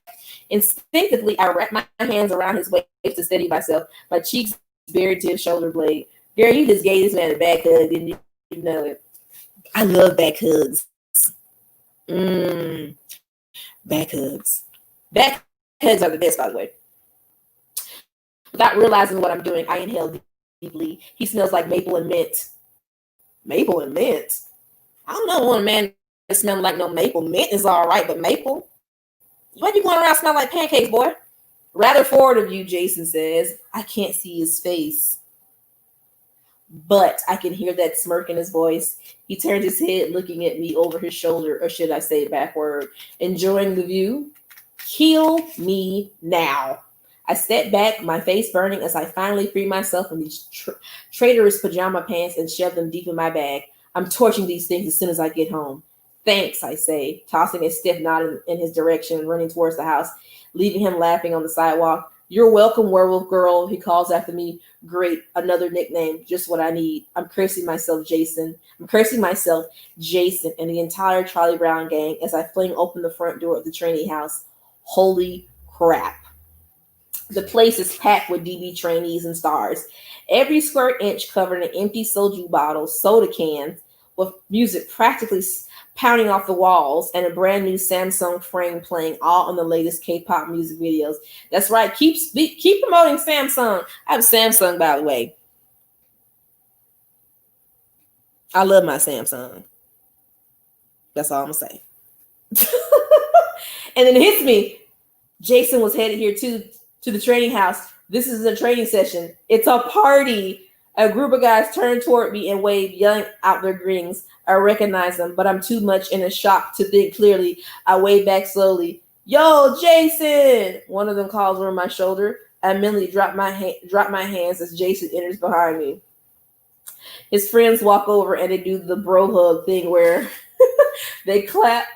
Instinctively, I wrap my hands around his waist to steady myself, my cheeks buried to his shoulder blade. Girl, you just gave this man a back hug, didn't you know it? I love back hugs. Back hugs. Back hugs are the best, by the way. Without realizing what I'm doing, I inhale deeply. He smells like maple and mint. Maple and mint? I don't know when a man smells like no maple. Mint is all right, but maple? Why you going around smelling like pancakes, boy? Rather forward of you, Jason says. I can't see his face. but I can hear that smirk in his voice. He turned his head, looking at me over his shoulder, or should I say backward, enjoying the view. Kill me now. I stepped back, my face burning as I finally freed myself from these traitorous pajama pants and shoved them deep in my bag. I'm torching these things as soon as I get home. Thanks, I say, tossing a stiff nod in his direction and running towards the house, leaving him laughing on the sidewalk. You're welcome, werewolf girl, he calls after me. Great, another nickname, just what I need. I'm cursing myself, Jason. I'm cursing myself, Jason, and the entire Charlie Brown gang as I fling open the front door of the trainee house. Holy crap. The place is packed with DB trainees and stars. Every square inch covered in empty soju bottles, soda cans, with music practically pounding off the walls, and a brand new Samsung frame playing, all on the latest K-pop music videos. That's right. Keep promoting Samsung. I have a Samsung, by the way. I love my Samsung. That's all I'm gonna say. And then it hits me. Jason was headed here too, to the training house. This is a training session. It's a party. A group of guys turned toward me and waved, yelling out their greetings. I recognize them, but I'm too much in a shock to think clearly. I wave back slowly. Yo, Jason! One of them calls over my shoulder. I mentally drop my hands as Jason enters behind me. His friends walk over and they do the bro hug thing where they clap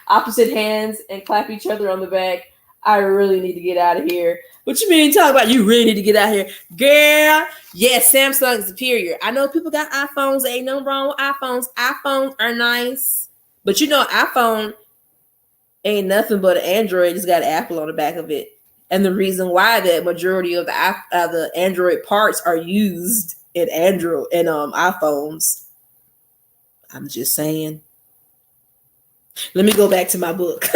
opposite hands and clap each other on the back. I really need to get out of here. What you mean talk about you really need to get out of here? Girl, yes, Samsung is superior. I know people got iPhones. There ain't nothing wrong with iPhones. iPhones are nice. But you know, iPhone ain't nothing but an Android. It's got Apple on the back of it. And the reason why that majority of the Android parts are used in Android and iPhones. I'm just saying. Let me go back to my book.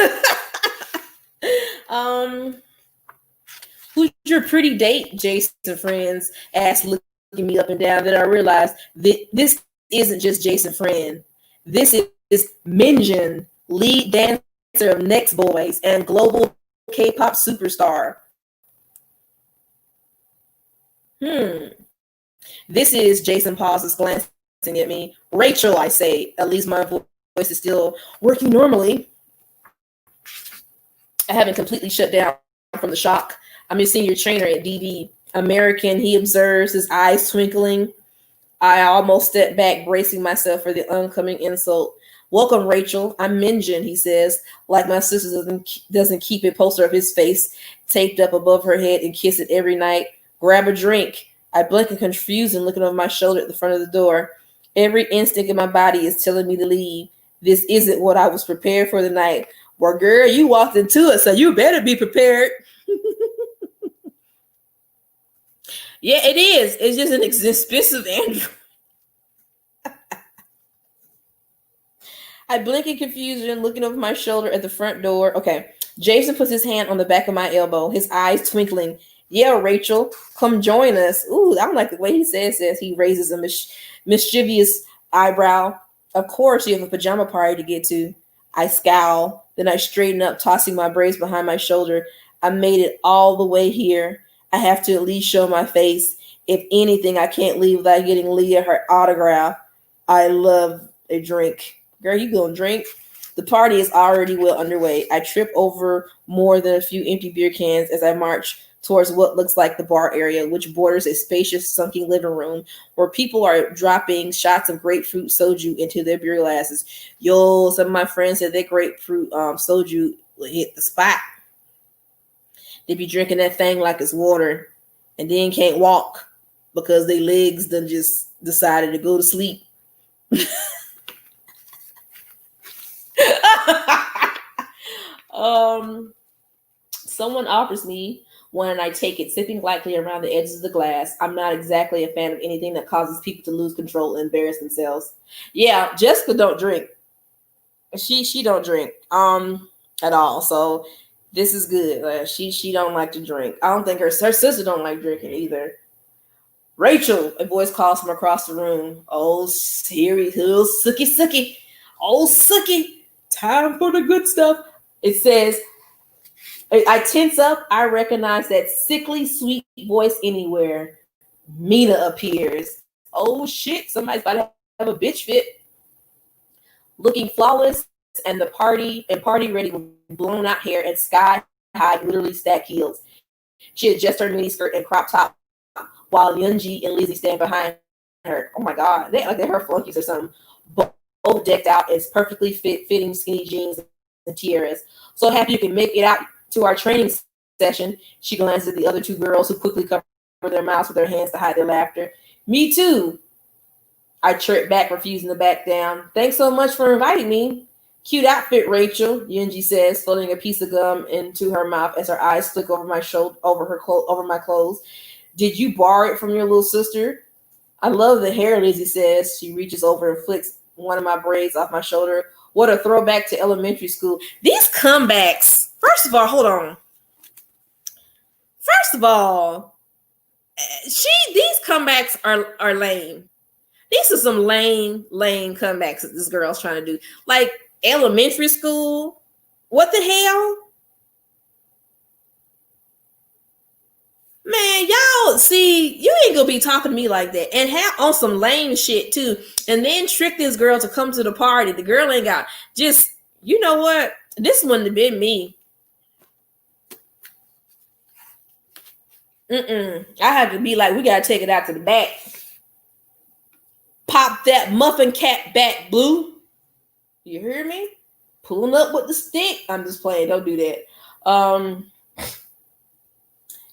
Who's your pretty date, Jason Friends asked, looking me up and down. Then I realized that this isn't just Jason Friend. This is Minjin, lead dancer of Next Boys and global K-pop superstar. This is Jason pauses, glancing at me. Rachel, I say. At least my voice is still working normally. I haven't completely shut down from the shock. I'm your senior trainer at DB. American, he observes, his eyes twinkling. I almost step back, bracing myself for the oncoming insult. Welcome, Rachel. I'm Minjin, he says, like my sister doesn't keep a poster of his face taped up above her head and kiss it every night. Grab a drink. I blink in confusion, looking over my shoulder at the front of the door. Every instinct in my body is telling me to leave. This isn't what I was prepared for the night. Well, girl, you walked into it, so you better be prepared. Yeah, it is. It's just an expensive Android. I blink in confusion, looking over my shoulder at the front door. Okay. Jason puts his hand on the back of my elbow, his eyes twinkling. Yeah, Rachel, come join us. Ooh, I don't like the way he says. He raises a mischievous eyebrow. Of course, you have a pajama party to get to. I scowl. Then I straighten up, tossing my braids behind my shoulder. I made it all the way here. I have to at least show my face. If anything, I can't leave without getting Leah her autograph. I love a drink. Girl, you gonna drink? The party is already well underway. I trip over more than a few empty beer cans as I march towards what looks like the bar area, which borders a spacious, sunken living room where people are dropping shots of grapefruit soju into their beer glasses. Yo, some of my friends said their grapefruit soju will hit the spot. They be drinking that thing like it's water and then can't walk because their legs done just decided to go to sleep. Someone offers me one and I take it, sipping lightly around the edges of the glass. I'm not exactly a fan of anything that causes people to lose control and embarrass themselves. Yeah, Jessica don't drink. She don't drink at all. So this is good. She don't like to drink. I don't think her sister don't like drinking either. Rachel, a voice calls from across the room. Oh, serious, little sookie. Oh, sookie. Time for the good stuff. It says, I tense up. I recognize that sickly, sweet voice anywhere. Mina appears. Oh shit, somebody's about to have a bitch fit. Looking flawless and party ready with blown out hair and sky high, literally stacked heels. She had just her mini skirt and crop top while Yoonji and Lizzie stand behind her. Oh my god, they're her flunkies or something. Both decked out as perfectly fitting skinny jeans and tiaras. So happy you can make it out to our training session. She glanced at the other two girls who quickly covered their mouths with their hands to hide their laughter. Me too. I tripped back, refusing to back down. Thanks so much for inviting me. Cute outfit, Rachel, Yunji says, floating a piece of gum into her mouth as her eyes flick over my shoulder, over my clothes. Did you borrow it from your little sister? I love the hair, Lizzie says. She reaches over and flicks one of my braids off my shoulder. What a throwback to elementary school. These comebacks. First of all, hold on. First of all, these comebacks are lame. These are some lame comebacks that this girl's trying to do. Like elementary school. What the hell? Man, y'all, see, you ain't gonna be talking to me like that. And have on some lame shit too. And then trick this girl to come to the party. The girl ain't got just, you know what? This wouldn't have been me. I had to be like, we gotta take it out to the back. Pop that muffin cap back, Blue. You hear me? Pulling up with the stick. I'm just playing. Don't do that.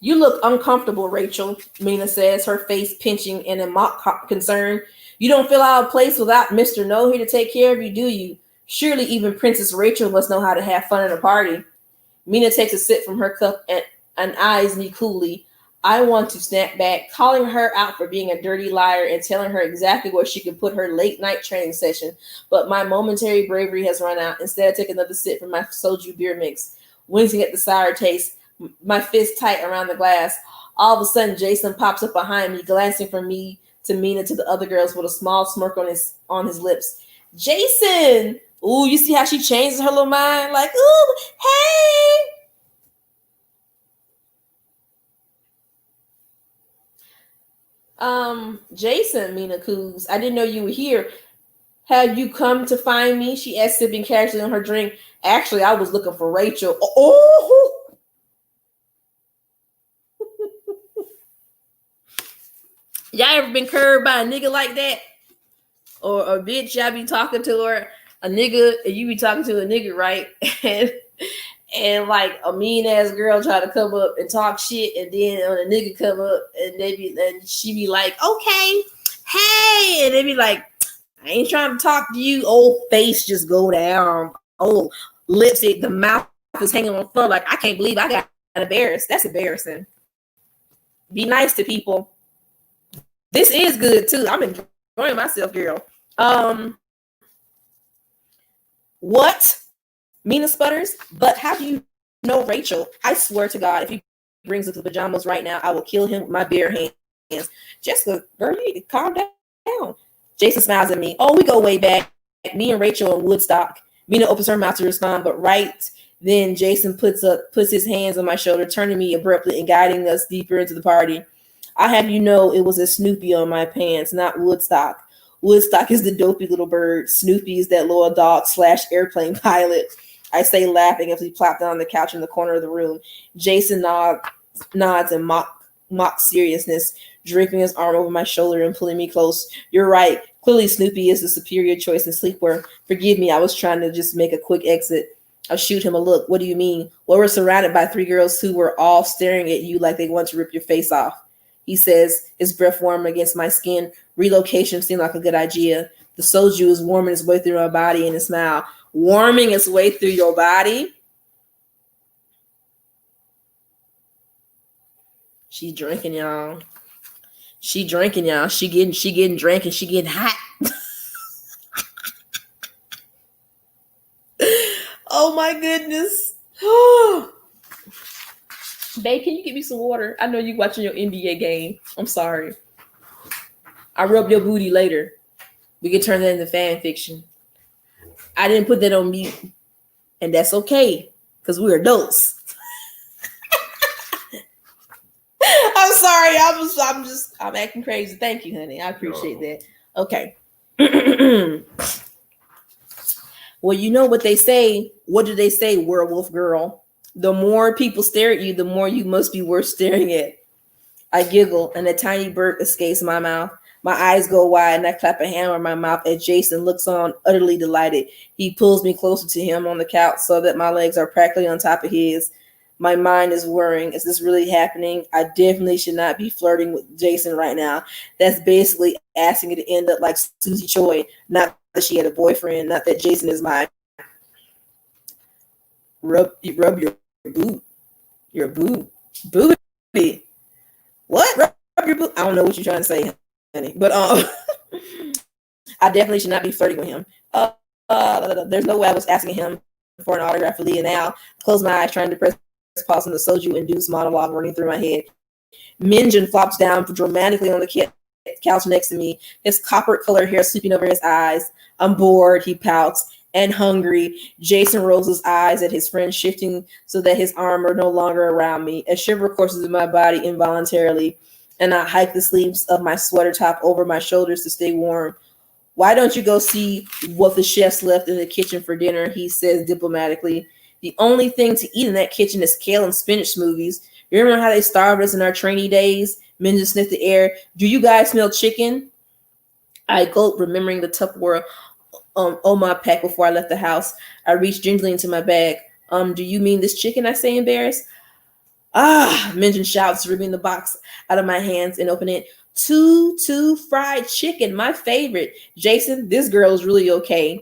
You look uncomfortable, Rachel, Mina says, her face pinching in a mock concern. You don't feel out of place without Mr. No here to take care of you, do you? Surely even Princess Rachel must know how to have fun at a party. Mina takes a sip from her cup and eyes me coolly. I want to snap back, calling her out for being a dirty liar and telling her exactly where she can put her late night training session. But my momentary bravery has run out. Instead, I take another sip from my soju beer mix, wincing at the sour taste, my fist tight around the glass. All of a sudden, Jason pops up behind me, glancing from me to Mina to the other girls with a small smirk on his lips. Jason! Ooh, you see how she changes her little mind? Like, ooh, hey! Jason, Mina coos. I didn't know you were here. Have you come to find me? She asked, sipping casually on her drink. Actually, I was looking for Rachel. Oh! Y'all ever been curved by a nigga like that? Or a bitch, y'all be talking to her, a nigga, and you be talking to a nigga, right? and like a mean ass girl try to come up and talk shit, and then when a nigga come up and she be like, okay, hey, and they be like, I ain't trying to talk to you. Old face just go down. Oh, lipstick, the mouth is hanging on the floor. Like, I can't believe I got embarrassed. That's embarrassing. Be nice to people. This is good too. I'm enjoying myself, girl. What? Mina sputters. But how do you know Rachel? I swear to God, if he brings us the pajamas right now, I will kill him with my bare hands. Jessica, girl, you need to calm down. Jason smiles at me. Oh, we go way back. Me and Rachel in Woodstock. Mina opens her mouth to respond, but right then Jason puts his hands on my shoulder, turning me abruptly and guiding us deeper into the party. I have you know it was a Snoopy on my pants, not Woodstock. Woodstock is the dopey little bird. Snoopy is that little dog / airplane pilot. I say, laughing as we plop down on the couch in the corner of the room. Jason nods in mock seriousness, draping his arm over my shoulder and pulling me close. You're right. Clearly Snoopy is the superior choice in sleepwear. Forgive me, I was trying to just make a quick exit. I'll shoot him a look. What do you mean? Well, we're surrounded by 3 girls who were all staring at you like they want to rip your face off. He says, his breath warm against my skin. Relocation seemed like a good idea. The soju is warming its way through my body and a smile. Warming its way through your body? She drinking, y'all. She getting drank and she getting hot. Oh my goodness. Babe, can you give me some water? I know you watching your NBA game. I'm sorry. I rub your booty later. We can turn that into fan fiction. I didn't put that on mute. And that's okay. Because we're adults. I'm sorry. I'm acting crazy. Thank you, honey. I appreciate No. that. Okay. Well, you know what they say. What do they say, werewolf girl? The more people stare at you, the more you must be worth staring at. I giggle, and a tiny bird escapes my mouth. My eyes go wide, and I clap a hand on my mouth as Jason looks on, utterly delighted. He pulls me closer to him on the couch so that my legs are practically on top of his. My mind is worrying. Is this really happening? I definitely should not be flirting with Jason right now. That's basically asking it to end up like Susie Choi. Not that she had a boyfriend, not that Jason is my rub your boot. Your boot. Booty. What? Rub your boot? I don't know what you're trying to say, honey. But I definitely should not be flirting with him. There's no way I was asking him for an autograph for Lee and Al. Close my eyes, trying to press pause on the soju-induced monologue running through my head. Minjin flops down dramatically on the couch next to me, his copper-colored hair sweeping over his eyes. I'm bored, he pouts, and hungry. Jason rolls his eyes at his friend, shifting so that his arms are no longer around me. A shiver courses in my body involuntarily, and I hike the sleeves of my sweater top over my shoulders to stay warm. Why don't you go see what the chefs left in the kitchen for dinner? He says diplomatically. The only thing to eat in that kitchen is kale and spinach smoothies. You remember how they starved us in our trainee days? Minja sniffed the air. Do you guys smell chicken? I gulped, remembering the Tupperware Oma pack before I left the house. I reached gingerly into my bag. Do you mean this chicken? I say, embarrassed. Ah, Minjin shouts, ripping the box out of my hands and opening it. Two fried chicken, my favorite. Jason, this girl is really okay.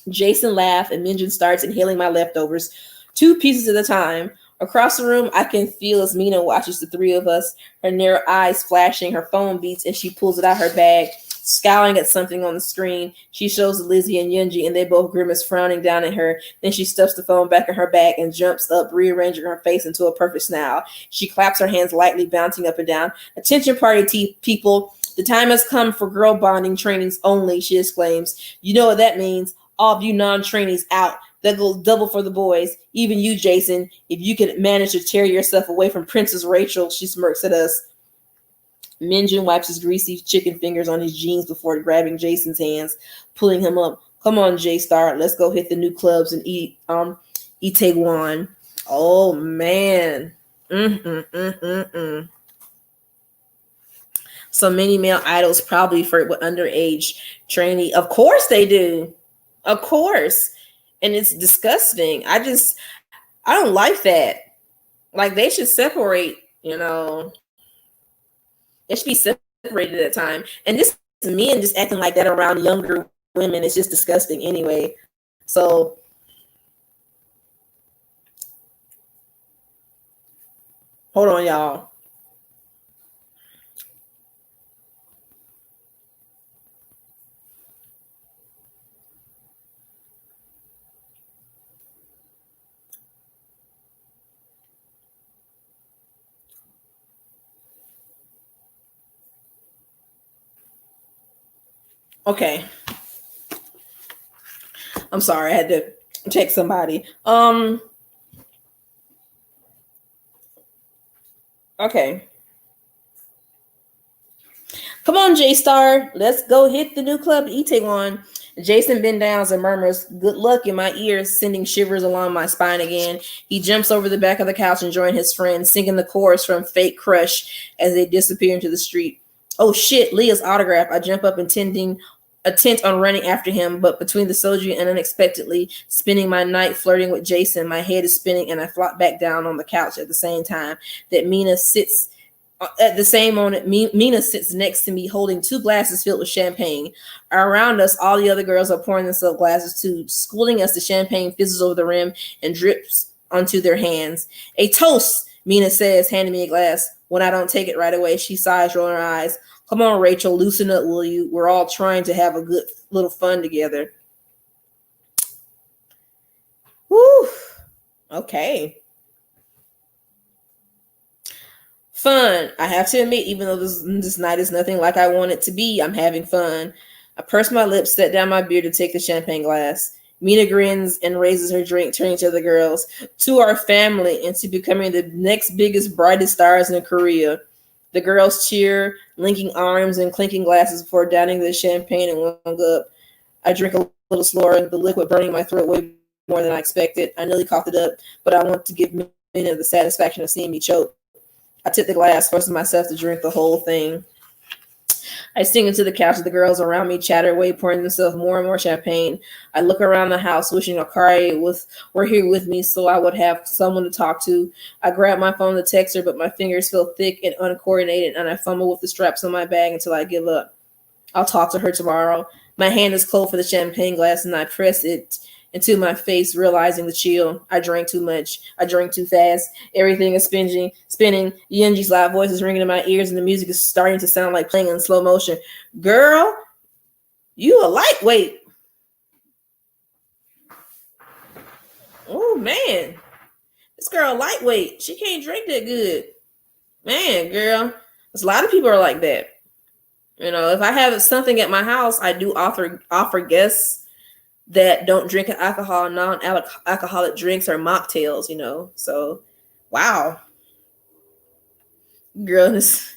Jason laughed and Minjin starts inhaling my leftovers, 2 pieces at a time. Across the room, I can feel as Mina watches the three of us, her narrow eyes flashing, her phone beats, and she pulls it out her bag, scowling at something on the screen. She shows Lizzie and Yunji, and they both grimace, frowning down at her. Then she stuffs the phone back in her bag and jumps up, rearranging her face into a perfect smile. She claps her hands lightly, bouncing up and down. Attention party people, the time has come for girl bonding trainings only, she exclaims. You know what that means. All of you non-trainees out. That goes double for the boys. Even you, Jason, if you can manage to tear yourself away from Princess Rachel, she smirks at us. Minjin wipes his greasy chicken fingers on his jeans before grabbing Jason's hands, pulling him up. Come on, J-Star, let's go hit the new clubs and eat Itaewon. Oh man. So many male idols probably flirt with underage trainee. Of course they do. Of course. And it's disgusting. I don't like that. Like they should separate, They should be separated at a time. And this men just acting like that around younger women is just disgusting anyway. So hold on, y'all. Okay. I'm sorry, I had to check somebody. Okay. Come on, J-Star. Let's go hit the new club Itaewon. Jason bends down and murmurs, good luck in my ears, sending shivers along my spine again. He jumps over the back of the couch and joins his friend, singing the chorus from Fake Crush as they disappear into the street. Oh shit, Leah's autograph. I jump up intent on running after him, but between the soju and unexpectedly spending my night flirting with Jason, my head is spinning and I flop back down on the couch at the same time that Mina sits next to me holding 2 glasses filled with champagne. Around us, all the other girls are pouring themselves glasses too, schooling us the champagne fizzes over the rim and drips onto their hands. A toast, Mina says, handing me a glass. When I don't take it right away, she sighs, rolling her eyes. Come on, Rachel, loosen up, will you? We're all trying to have a good little fun together. Woo. Okay. Fun. I have to admit, even though this night is nothing like I want it to be, I'm having fun. I pursed my lips, set down my beer to take the champagne glass. Mina grins and raises her drink, turning to the girls. To our family and to becoming the next biggest, brightest stars in Korea. The girls cheer, linking arms and clinking glasses before downing the champagne and lung up. I drink a little slower, the liquid burning my throat way more than I expected. I nearly coughed it up, but I want to give Mina the satisfaction of seeing me choke. I took the glass, forcing myself to drink the whole thing. I sink into the couch as the girls around me chatter away, pouring themselves more and more champagne. I look around the house, wishing Akari were here with me so I would have someone to talk to. I grab my phone to text her, but my fingers feel thick and uncoordinated, and I fumble with the straps on my bag until I give up. I'll talk to her tomorrow. My hand is cold for the champagne glass, and I press it into my face, realizing the chill. I drank too much. I drank too fast. Everything is spinning. Yunji's loud voice is ringing in my ears, and the music is starting to sound like playing in slow motion. Girl, you a lightweight. Oh, man. This girl lightweight. She can't drink that good. Man, girl. There's a lot of people are like that. You know, if I have something at my house, I do offer guests that don't drink alcohol, non-alcoholic drinks or mocktails, you know. So, wow. Girl, this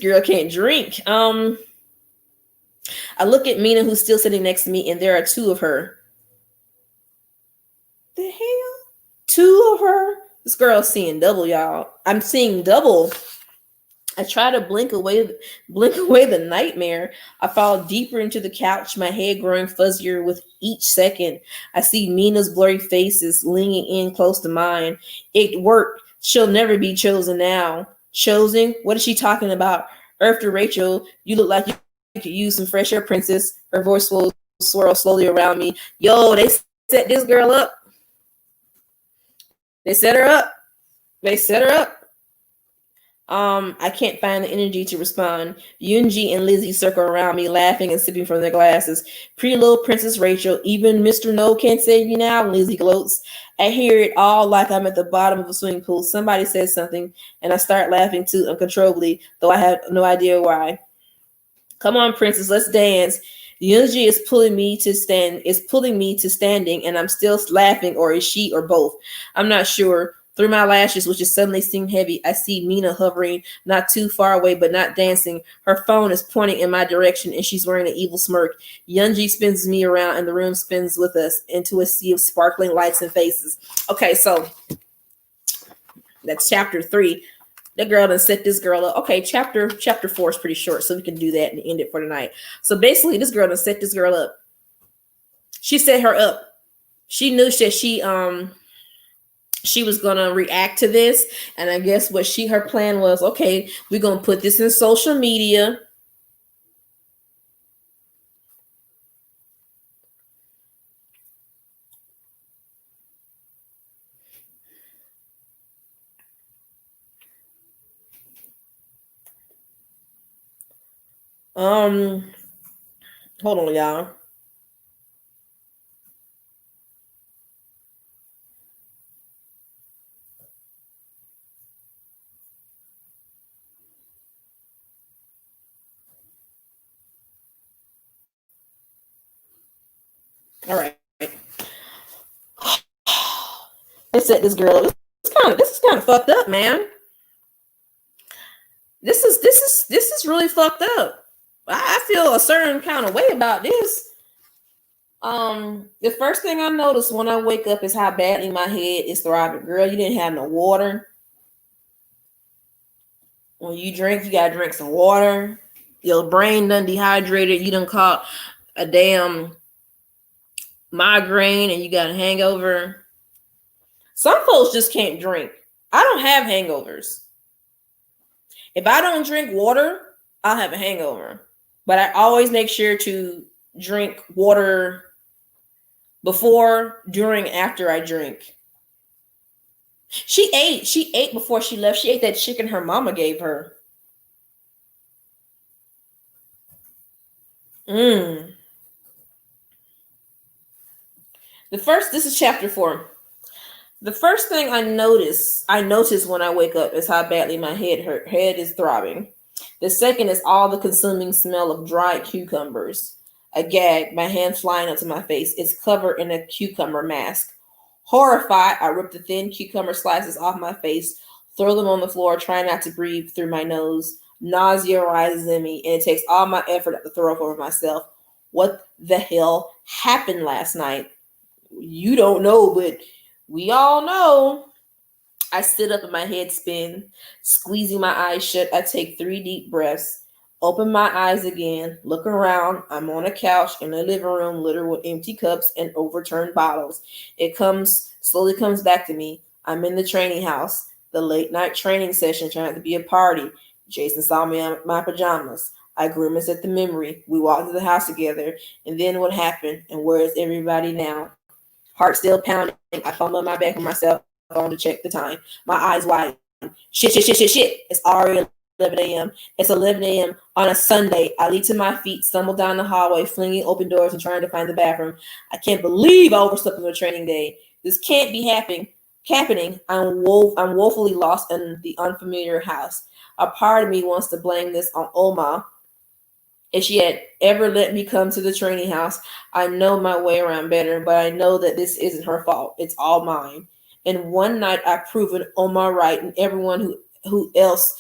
girl can't drink. I look at Mina, who's still sitting next to me, and there are two of her. The hell? Two of her? This girl's seeing double, y'all. I'm seeing double. I try to blink away the nightmare. I fall deeper into the couch, my head growing fuzzier with each second. I see Mina's blurry faces leaning in close to mine. It worked. She'll never be chosen now. Chosen? What is she talking about? Earth to Rachel, you look like you could use some fresh air, princess. Her voice will swirl slowly around me. Yo, they set this girl up. They set her up. I can't find the energy to respond. Yunji and Lizzie circle around me, laughing and sipping from their glasses. Pretty little Princess Rachel, even Mr. No can't save you now, Lizzie gloats. I hear it all like I'm at the bottom of a swimming pool. Somebody says something, and I start laughing too uncontrollably, though I have no idea why. Come on, Princess, let's dance. Yunji is pulling me to standing, and I'm still laughing, or is she, or both? I'm not sure. Through my lashes, which is suddenly seem heavy, I see Mina hovering not too far away, but not dancing. Her phone is pointing in my direction, and she's wearing an evil smirk. Yunji spins me around, and the room spins with us into a sea of sparkling lights and faces. Okay, so that's chapter 3. That girl done set this girl up. Okay, chapter 4 is pretty short, so we can do that and end it for tonight. So basically, this girl done set this girl up. She set her up. She knew that she was gonna react to this, and I guess what her plan was, okay, we're gonna put this in social media. Hold on, y'all. All right. They set this girl up. This is kind of fucked up, man. This is really fucked up. I feel a certain kind of way about this. The first thing I notice when I wake up is how badly my head is throbbing. Girl, you didn't have no water. When you drink, you gotta drink some water. Your brain done dehydrated. You done caught a damn migraine and you got a hangover. Some folks just can't drink. I don't have hangovers. If I don't drink water, I'll have a hangover. But I always make sure to drink water before, during, after I drink. She ate before she left. She ate that chicken her mama gave her. This is chapter 4. The first thing I notice when I wake up is how badly my head is throbbing. The second is all the consuming smell of dried cucumbers. I gag, my hand flying up to my face. It's covered in a cucumber mask. Horrified, I rip the thin cucumber slices off my face, throw them on the floor, trying not to breathe through my nose. Nausea rises in me, and it takes all my effort not to throw up over myself. What the hell happened last night? You don't know, but we all know. I sit up and my head spins. Squeezing my eyes shut, I take 3 deep breaths. Open my eyes again. Look around. I'm on a couch in a living room littered with empty cups and overturned bottles. Slowly comes back to me. I'm in the training house. The late night training session turned out to be a party. Jason saw me in my pajamas. I grimace at the memory. We walked into the house together. And then what happened? And where is everybody now? Heart still pounding. I fumble in my bag for myself phone to check the time. My eyes widen. Shit. It's already 11 a.m. It's 11 a.m. on a Sunday. I leap to my feet, stumble down the hallway, flinging open doors and trying to find the bathroom. I can't believe I overslept on a training day. This can't be happening. I'm woefully lost in the unfamiliar house. A part of me wants to blame this on Oma. If she had ever let me come to the training house, I know my way around better, but I know that this isn't her fault. It's all mine. And one night I've proven Oma right, and everyone who's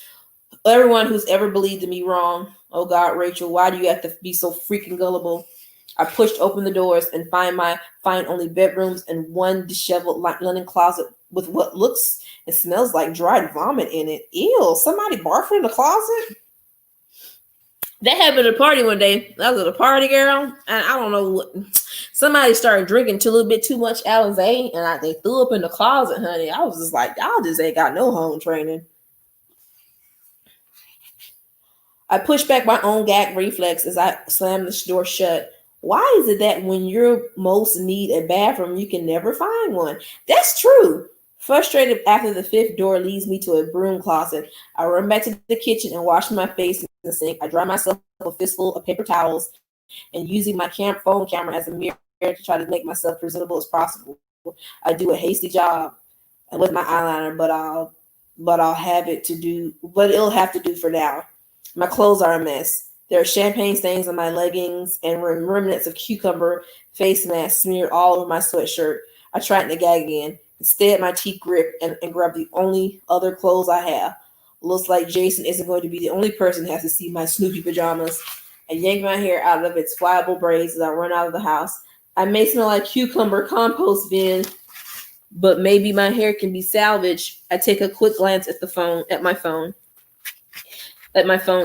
ever believed in me wrong. Oh God, Rachel, why do you have to be so freaking gullible? I pushed open the doors and find only bedrooms and one disheveled linen closet with what looks and smells like dried vomit in it. Ew, somebody barfed in the closet? That happened at a party one day. I was at a party, girl, and I don't know what. Somebody started drinking a little bit too much Alizé, and they threw up in the closet, honey. I was just like, y'all just ain't got no home training. I pushed back my own gag reflex as I slammed the door shut. Why is it that when you most need a bathroom, you can never find one? That's true. Frustrated after the 5th door leads me to a broom closet, I run back to the kitchen and wash my face in the sink. I dry myself a fistful of paper towels and using my phone camera as a mirror to try to make myself presentable as possible. I do a hasty job with my eyeliner, but it'll have to do for now. My clothes are a mess. There are champagne stains on my leggings and remnants of cucumber face mask smeared all over my sweatshirt. I tried to gag again. Instead, my teeth grip and grab the only other clothes I have. Looks like Jason isn't going to be the only person who has to see my Snoopy pajamas. I yank my hair out of its pliable braids as I run out of the house. I may smell like cucumber compost bin, but maybe my hair can be salvaged. I take a quick glance at my phone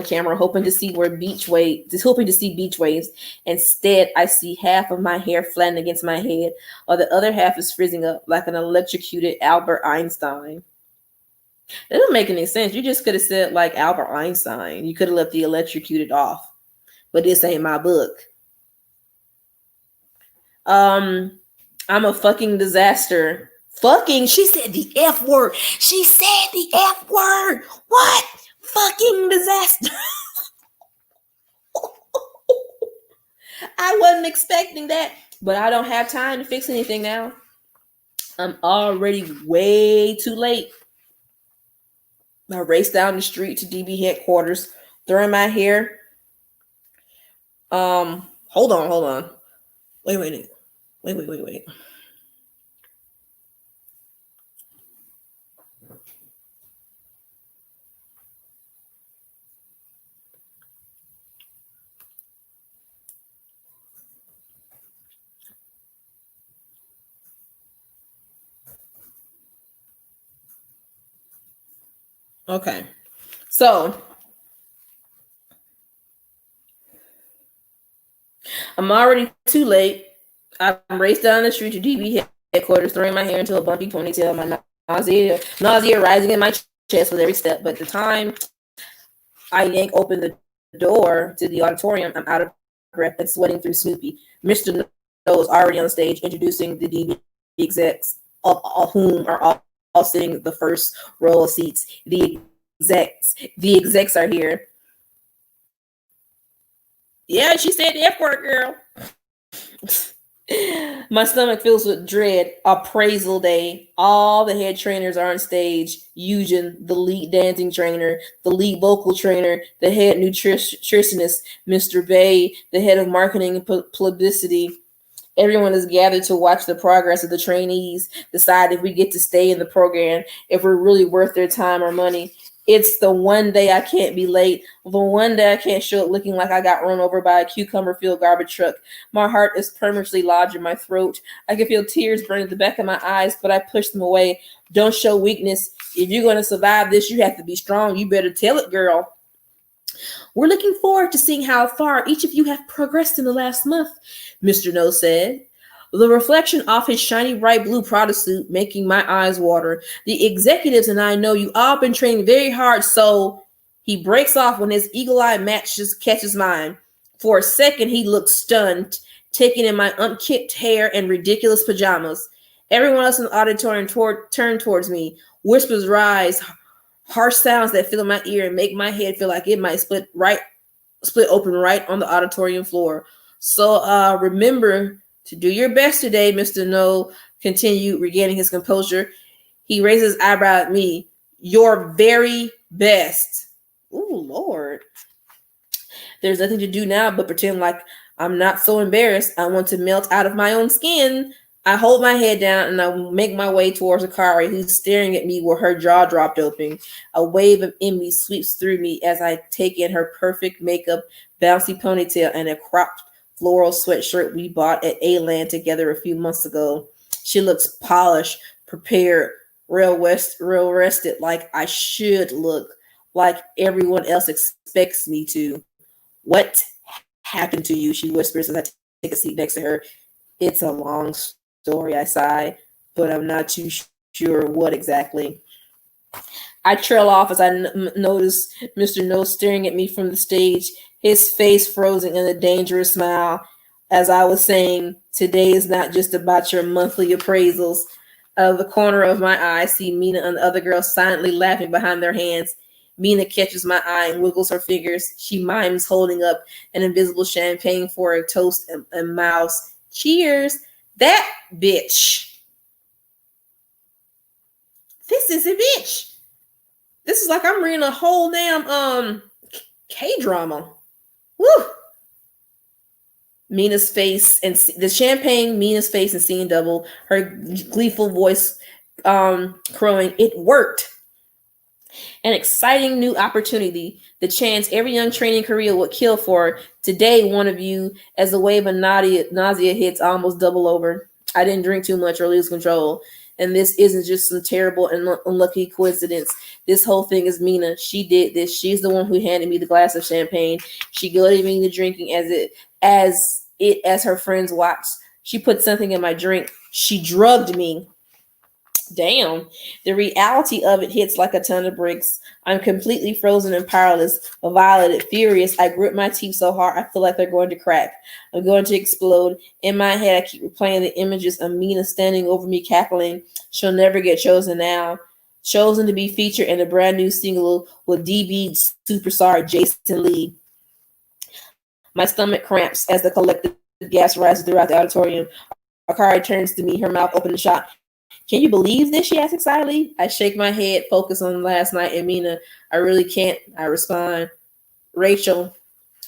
camera, hoping to see beach waves. Instead, I see half of my hair flattened against my head, while the other half is frizzing up like an electrocuted Albert Einstein. That doesn't make any sense. You just could have said like Albert Einstein. You could have left the electrocuted off. But this ain't my book. I'm a fucking disaster. Fucking, she said the F word. She said the F word. What? Fucking disaster. I wasn't expecting that, but I don't have time to fix anything now. I'm already way too late. I race down the street to DB headquarters, throwing my hair. Hold on. Wait. Okay. So I'm already too late. I raced down the street to DB headquarters, throwing my hair into a bumpy ponytail, my nausea rising in my chest with every step. But the time I yank open the door to the auditorium, I'm out of breath and sweating through Snoopy. Mr. No is already on the stage introducing the DB execs, of whom are all sitting the first row of seats. The execs are here. Yeah, she said the F word, girl. My stomach fills with dread. Appraisal day. All the head trainers are on stage. Eugen, the lead dancing trainer, the lead vocal trainer, the head nutritionist, Mr. Bay, the head of marketing and publicity. Everyone is gathered to watch the progress of the trainees, decide if we get to stay in the program, if we're really worth their time or money. It's the one day I can't be late, the one day I can't show up looking like I got run over by a cucumber-filled garbage truck. My heart is permanently lodged in my throat. I can feel tears burning at the back of my eyes, but I push them away. Don't show weakness. If you're going to survive this, you have to be strong. You better tell it, girl. We're looking forward to seeing how far each of you have progressed in the last month, Mr. No said. The reflection off his shiny bright blue Prada suit making my eyes water. The executives and I know you all been training very hard, so he breaks off when his eagle eye match just catches mine. For a second, he looks stunned, taking in my unkempt hair and ridiculous pajamas. Everyone else in the auditorium turned towards me. Whispers rise, harsh sounds that fill my ear and make my head feel like it might split open right on the auditorium floor. So remember to do your best today, Mr. No continued, regaining his composure. He raises his eyebrow at me. Your very best. Ooh, Lord. There's nothing to do now but pretend like I'm not so embarrassed. I want to melt out of my own skin. I hold my head down and I make my way towards Akari, who's staring at me with her jaw dropped open. A wave of envy sweeps through me as I take in her perfect makeup, bouncy ponytail, and a cropped floral sweatshirt we bought at A-Land together a few months ago. She looks polished, prepared, real rested, like I should look, like everyone else expects me to. What happened to you? She whispers as I take a seat next to her. It's a long story, I sigh, but I'm not too sure what exactly. I trail off as I notice Mr. No staring at me from the stage, his face frozen in a dangerous smile. As I was saying, today is not just about your monthly appraisals. Out of the corner of my eye, I see Mina and the other girls silently laughing behind their hands. Mina catches my eye and wiggles her fingers. She mimes holding up an invisible champagne for a toast and mouths. Cheers! That bitch. This is a bitch. This is like I'm reading a whole damn K-drama. Woo! Mina's face and the champagne, Mina's face and seeing double, her gleeful voice crowing, it worked. An exciting new opportunity, the chance every young trainee in Korea would kill for. Today, one of you, as the wave of nausea hits, almost double over. I didn't drink too much or lose control. And this isn't just some terrible and unlucky coincidence. This whole thing is Mina. She did this. She's the one who handed me the glass of champagne. She goaded me into drinking as her friends watched. She put something in my drink. She drugged me. Damn. The reality of it hits like a ton of bricks. I'm completely frozen and powerless, violated, furious. I grip my teeth so hard I feel like they're going to crack. I'm going to explode. In my head, I keep replaying the images of Mina standing over me, cackling. She'll never get chosen now. Chosen to be featured in a brand new single with DB superstar Jason Lee. My stomach cramps as the collective gas rises throughout the auditorium. Akari turns to me, her mouth open and shut. Can you believe this? She asks excitedly. I shake my head, focus on last night and Mina. I really can't. I respond. Rachel.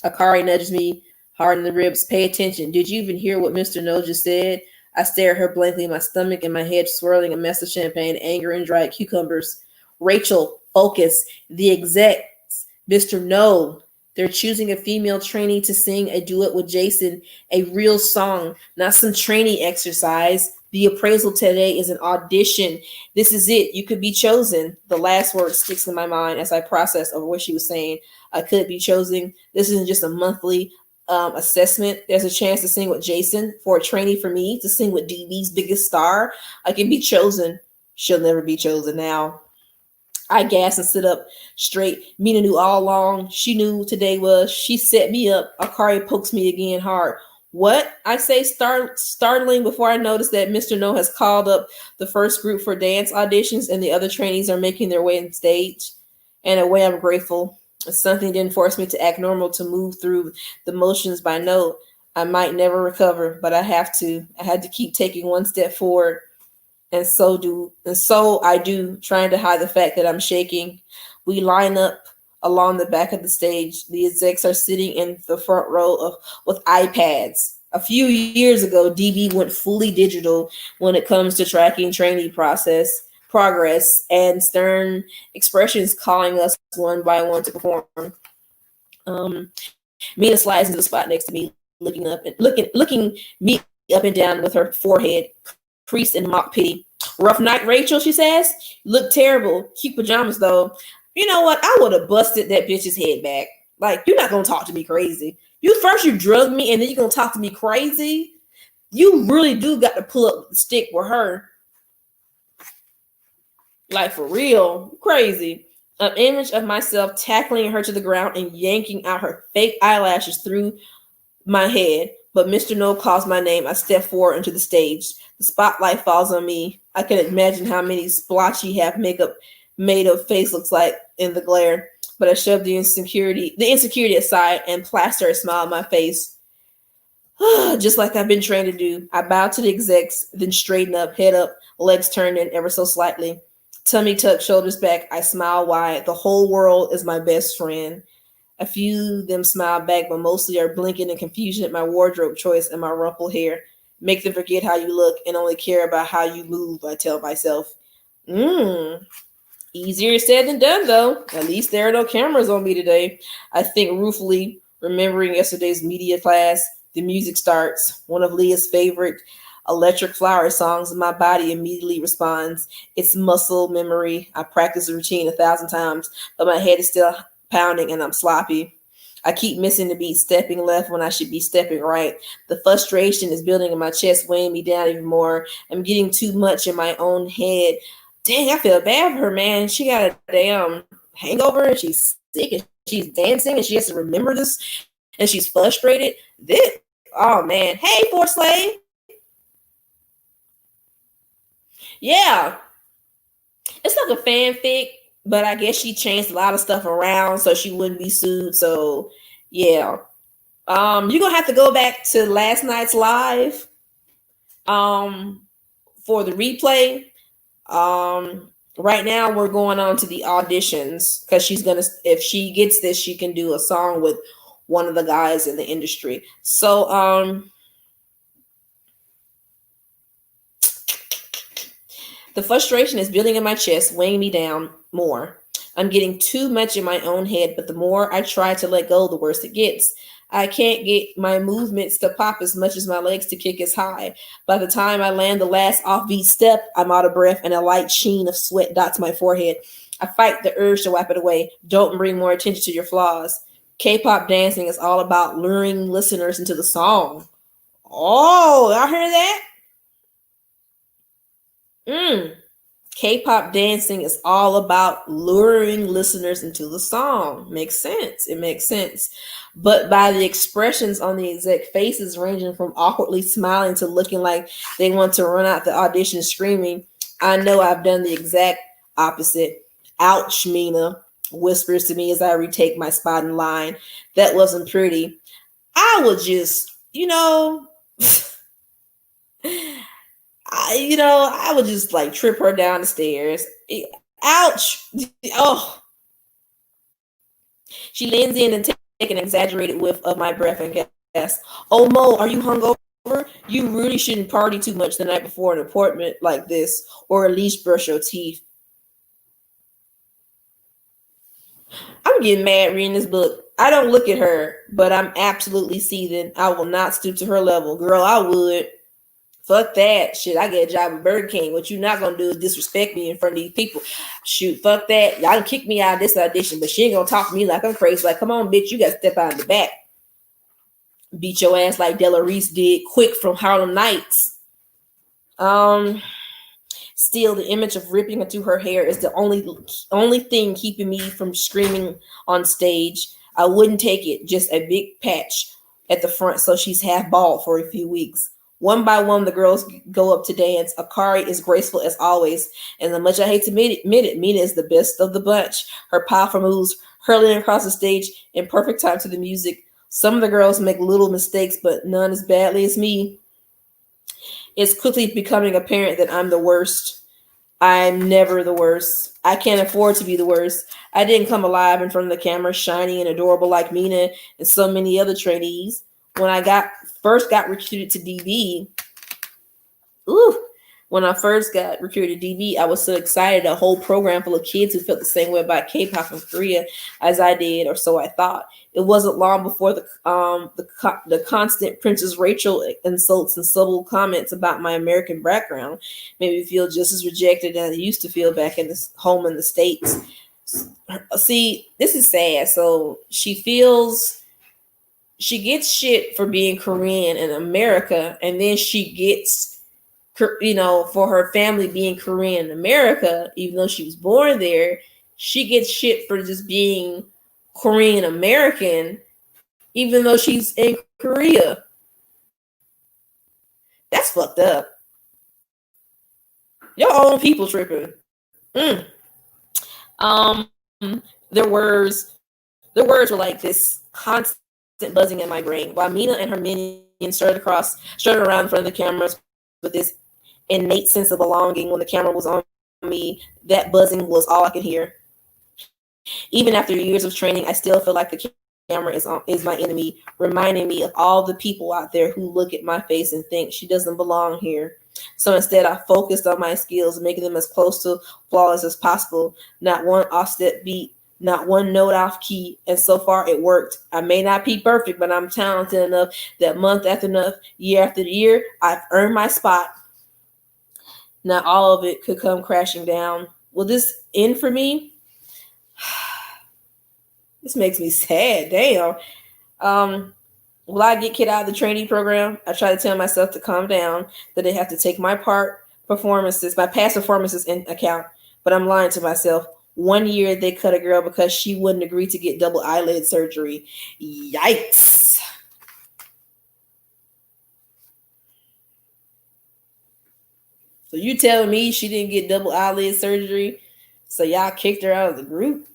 Akari nudges me hard in the ribs. Pay attention. Did you even hear what Mr. No just said? I stare at her blankly, my stomach and my head swirling a mess of champagne, anger, and dried cucumbers. Rachel, focus. The execs. Mr. No. They're choosing a female trainee to sing a duet with Jason, a real song, not some trainee exercise. The appraisal today is an audition. This is it. You could be chosen. The last word sticks in my mind as I process over what she was saying. I could be chosen. This isn't just a monthly assessment. There's a chance to sing with Jason, for a trainee for me to sing with DB's biggest star. I can be chosen. She'll never be chosen now. I gasp and sit up straight. Mina knew all along. She knew today was. She set me up. Akari pokes me again hard. What? I say startling before I notice that Mr. No has called up the first group for dance auditions and the other trainees are making their way on stage. In a way, I'm grateful. Something didn't force me to act normal, to move through the motions by note. I might never recover, but I have to. I had to keep taking one step forward, and so I do, trying to hide the fact that I'm shaking. We line up along the back of the stage. The execs are sitting in the front row of with iPads. A few years ago, DB went fully digital when it comes to tracking trainee process progress and stern expressions calling us one by one to perform. Mina slides into the spot next to me, looking up and looking me up and down with her forehead creased in mock pity. Rough night, Rachel, she says. Look terrible. Cute pajamas though. You know what? I would have busted that bitch's head back. Like, you're not gonna talk to me crazy. You drug me and then you're gonna talk to me crazy. You really do got to pull up the stick with her. Like, for real. Crazy. An image of myself tackling her to the ground and yanking out her fake eyelashes through my head. But Mr. No calls my name. I step forward into the stage. The spotlight falls on me. I can imagine how many splotchy half makeup made of face looks like in the glare. But I shove the insecurity aside and plaster a smile on my face. Just like I've been trained to do. I bow to the execs, then straighten up, head up, legs turned in ever so slightly. Tummy tucked, shoulders back. I smile wide. The whole world is my best friend. A few of them smile back, but mostly are blinking in confusion at my wardrobe choice and my rumpled hair. Make them forget how you look and only care about how you move, I tell myself. Easier said than done, though. At least there are no cameras on me today. I think ruefully, remembering yesterday's media class. The music starts. One of Leah's favorite Electric Flower songs, and my body immediately responds. It's muscle memory. I practiced the routine 1,000 times, but my head is still pounding and I'm sloppy. I keep missing the beat, stepping left when I should be stepping right. The frustration is building in my chest, weighing me down even more. I'm getting too much in my own head. Dang, I feel bad for her, man. She got a damn hangover and she's sick and she's dancing and she has to remember this and she's frustrated. Oh man. Hey, Fort Slave. Yeah, it's like a fanfic, but I guess she changed a lot of stuff around so she wouldn't be sued. So yeah. You're gonna have to go back to last night's live for the replay. Right now we're going on to the auditions because she's gonna, if she gets this, she can do a song with one of the guys in the industry. So the frustration is building in my chest, weighing me down more. I'm getting too much in my own head, but the more I try to let go, the worse it gets. I can't get my movements to pop as much as my legs to kick as high. By the time I land the last offbeat step, I'm out of breath and a light sheen of sweat dots my forehead. I fight the urge to wipe it away. Don't bring more attention to your flaws. K-pop dancing is all about luring listeners into the song. Oh, y'all hear that? K-pop dancing is all about luring listeners into the song. Makes sense. It makes sense. But by the expressions on the exec faces ranging from awkwardly smiling to looking like they want to run out the audition screaming, I know I've done the exact opposite. Ouch, Mina, whispers to me as I retake my spot in line. That wasn't pretty. I would just, I would just like trip her down the stairs. Ouch. Oh. She leans in and takes an exaggerated whiff of my breath and gasps, oh, Mo, are you hungover? You really shouldn't party too much the night before an appointment like this, or at least brush your teeth. I'm getting mad reading this book. I don't look at her, but I'm absolutely seething. I will not stoop to her level. Girl, I would. Fuck that. Shit, I get a job at Burger King. What you're not going to do is disrespect me in front of these people. Shoot, fuck that. Y'all can kick me out of this audition, but she ain't going to talk to me like I'm crazy. Like, come on, bitch, you got to step out in the back. Beat your ass like Della Reese did quick from Harlem Nights. Still, the image of ripping into her hair is the only thing keeping me from screaming on stage. I wouldn't take it. Just a big patch at the front so she's half bald for a few weeks. One by one, the girls go up to dance. Akari is graceful as always, and as much I hate to admit it, Mina is the best of the bunch. Her powerful moves hurling across the stage in perfect time to the music Some of the girls make little mistakes, but none as badly as me. It's quickly becoming apparent that I'm the worst. I'm never the worst. I can't afford to be the worst. I didn't come alive in front of the camera, shiny and adorable like Mina and so many other trainees. When I got recruited to DB, ooh, when I first got recruited to DB, I was so excited. A whole program full of kids who felt the same way about K-pop in Korea as I did, or so I thought. It wasn't long before the constant Princess Rachel insults and subtle comments about my American background made me feel just as rejected as I used to feel back in the home in the States. See, this is sad. So she gets shit for being Korean in America, and then she gets, for her family being Korean in America, even though she was born there, she gets shit for just being Korean American, even though she's in Korea. That's fucked up. Your own people tripping. Mm. Um, their words, their words were like this constant buzzing in my brain, while Mina and her minions strutted around in front of the cameras with this innate sense of belonging. When the camera was on me, that buzzing was all I could hear. Even after years of training, I still feel like the camera is my enemy, reminding me of all the people out there who look at my face and think she doesn't belong here. So instead, I focused on my skills, making them as close to flawless as possible. Not one offset beat, not one note off key, and so far it worked. I may not be perfect, but I'm talented enough that month after month, year after year, I've earned my spot. Not all of it could come crashing down. Will this end for me? This makes me sad. Damn. Will I get kicked out of the training program? I try to tell myself to calm down, that they have to take my past performances in account. But I'm lying to myself. 1 year they cut a girl because she wouldn't agree to get double eyelid surgery. Yikes. So you telling me she didn't get double eyelid surgery, so y'all kicked her out of the group?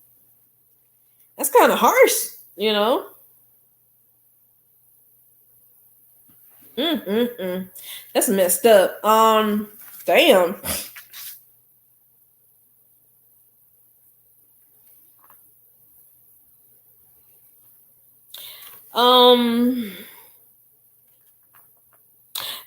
That's kind of harsh, you know? That's messed up. Damn.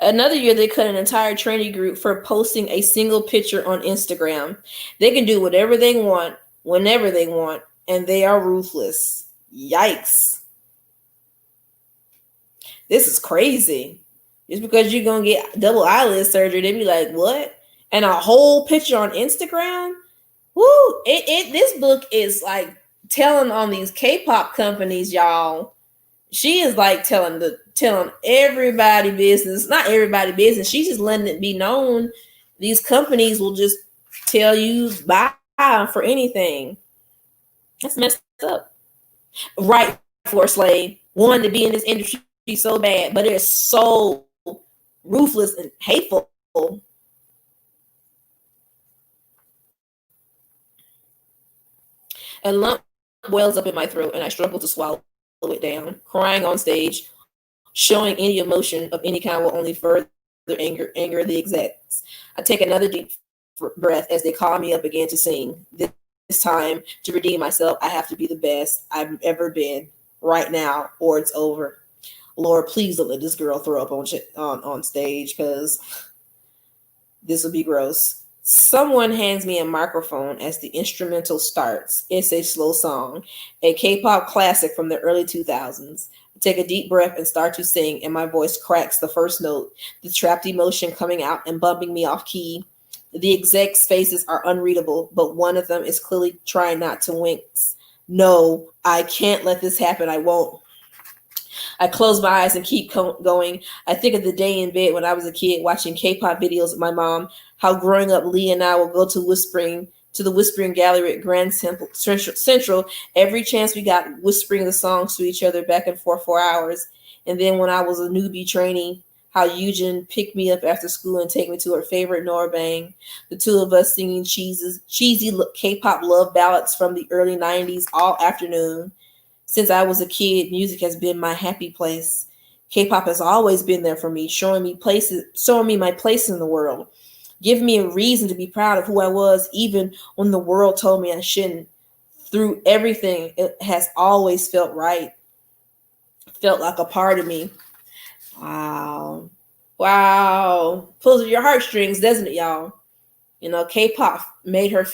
Another year they cut an entire trainee group for posting a single picture on Instagram. They can do whatever they want, whenever they want, and they are ruthless. Yikes. This is crazy. Just because you're going to get double eyelid surgery, they be like, what? And a whole picture on Instagram? Woo! This book is like telling on these K-pop companies, y'all. She is like telling everybody business. Not everybody business. She's just letting it be known. These companies will just tell you buy for anything. That's messed up. Right, for a slave. Wanted to be in this industry so bad, but it's so ruthless and hateful. A lump wells up in my throat and I struggle to swallow it down. Crying on stage, showing any emotion of any kind will only further anger the execs. I take another deep breath as they call me up again to sing. This time, to redeem myself, I have to be the best I've ever been right now, or it's over. Lord, please don't let this girl throw up on stage, because this will be gross. Someone hands me a microphone as the instrumental starts. It's a slow song, a K-pop classic from the early 2000s. I take a deep breath and start to sing, and my voice cracks the first note, the trapped emotion coming out and bumping me off key. The execs' faces are unreadable, but one of them is clearly trying not to wince. No, I can't let this happen. I won't. I close my eyes and keep going. I think of the day in bed when I was a kid watching K-pop videos with my mom, how growing up Lee and I would go to the Whispering Gallery at Grand Central every chance we got, whispering the songs to each other back and forth for hours. And then when I was a newbie trainee, how Eugen picked me up after school and take me to her favorite Norbang. The two of us singing cheesy K-pop love ballads from the early 90s all afternoon. Since I was a kid, music has been my happy place. K-pop has always been there for me, showing me my place in the world, giving me a reason to be proud of who I was, even when the world told me I shouldn't. Through everything, it has always felt right, felt like a part of me. Wow. Wow. Pulls at your heartstrings, doesn't it, y'all? K-pop made her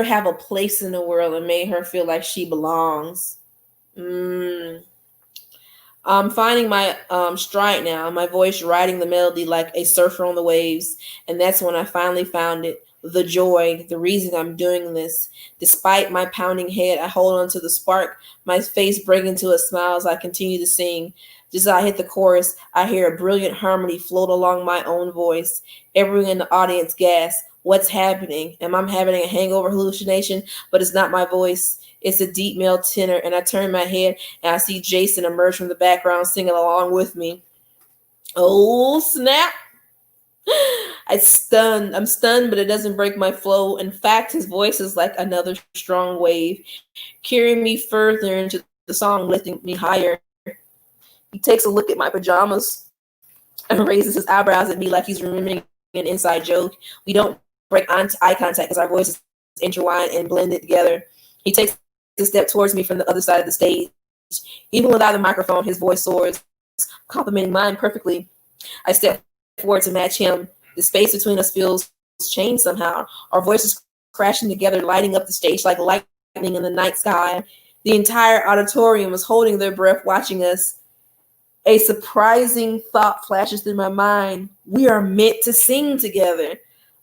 have a place in the world and made her feel like she belongs. Mm. I'm finding my stride now, my voice riding the melody like a surfer on the waves. And that's when I finally found it. The joy, the reason I'm doing this. Despite my pounding head, I hold on to the spark, my face breaking into a smile as I continue to sing. Just as I hit the chorus, I hear a brilliant harmony float along my own voice. Everyone in the audience gasps, what's happening? Am I having a hangover hallucination? But it's not my voice. It's a deep male tenor, and I turn my head and I see Jason emerge from the background singing along with me. Oh, snap. I'm stunned, but it doesn't break my flow. In fact, his voice is like another strong wave, carrying me further into the song, lifting me higher. He takes a look at my pajamas and raises his eyebrows at me like he's remembering an inside joke. We don't break eye contact as our voices intertwine and blended together. He takes a step towards me from the other side of the stage. Even without the microphone, his voice soars, complementing mine perfectly. I step forward to match him. The space between us feels changed somehow. Our voices crashing together, lighting up the stage like lightning in the night sky. The entire auditorium was holding their breath, watching us. A surprising thought flashes through my mind. We are meant to sing together.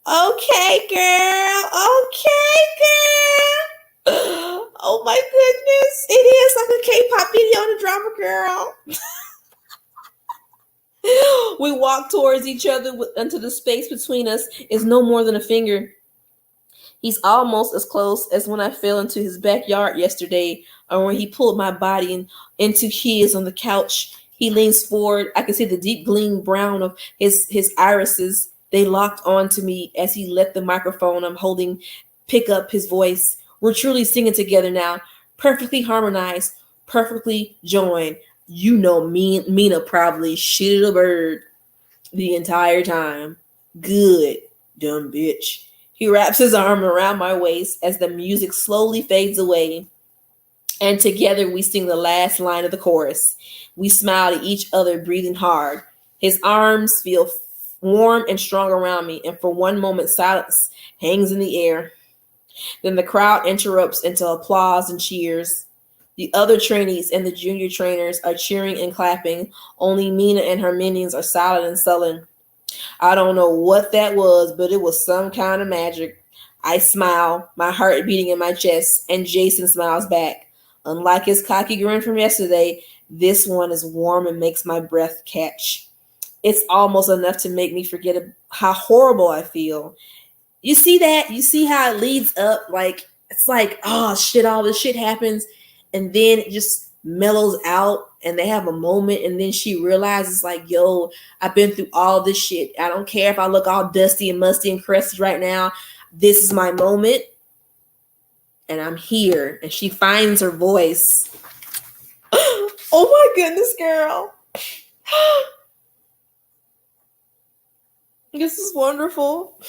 Okay, girl. Okay, girl. Oh my goodness. It is like a K-pop video on the drama, girl. We walk towards each other until the space between us is no more than a finger. He's almost as close as when I fell into his backyard yesterday, or when he pulled my body into his on the couch. He leans forward. I can see the deep gleam brown of his irises. They locked onto me as he let the microphone I'm holding pick up his voice. We're truly singing together now, perfectly harmonized, perfectly joined. Mina probably shitted a bird the entire time. Good, dumb bitch. He wraps his arm around my waist as the music slowly fades away, and together we sing the last line of the chorus. We smile at each other, breathing hard. His arms feel warm and strong around me, and for one moment, silence hangs in the air. Then the crowd interrupts into applause and cheers. The other trainees and the junior trainers are cheering and clapping. Only Mina and her minions are silent and sullen. I don't know what that was, but it was some kind of magic. I smile, my heart beating in my chest, and Jason smiles back. Unlike his cocky grin from yesterday, this one is warm and makes my breath catch. It's almost enough to make me forget how horrible I feel. You see that? You see how it leads up? Like, it's like, oh shit, all this shit happens, and then it just mellows out, and they have a moment, and then she realizes, like, yo, I've been through all this shit. I don't care if I look all dusty and musty and crusty right now. This is my moment, and I'm here. And she finds her voice. Oh my goodness, girl. This is wonderful.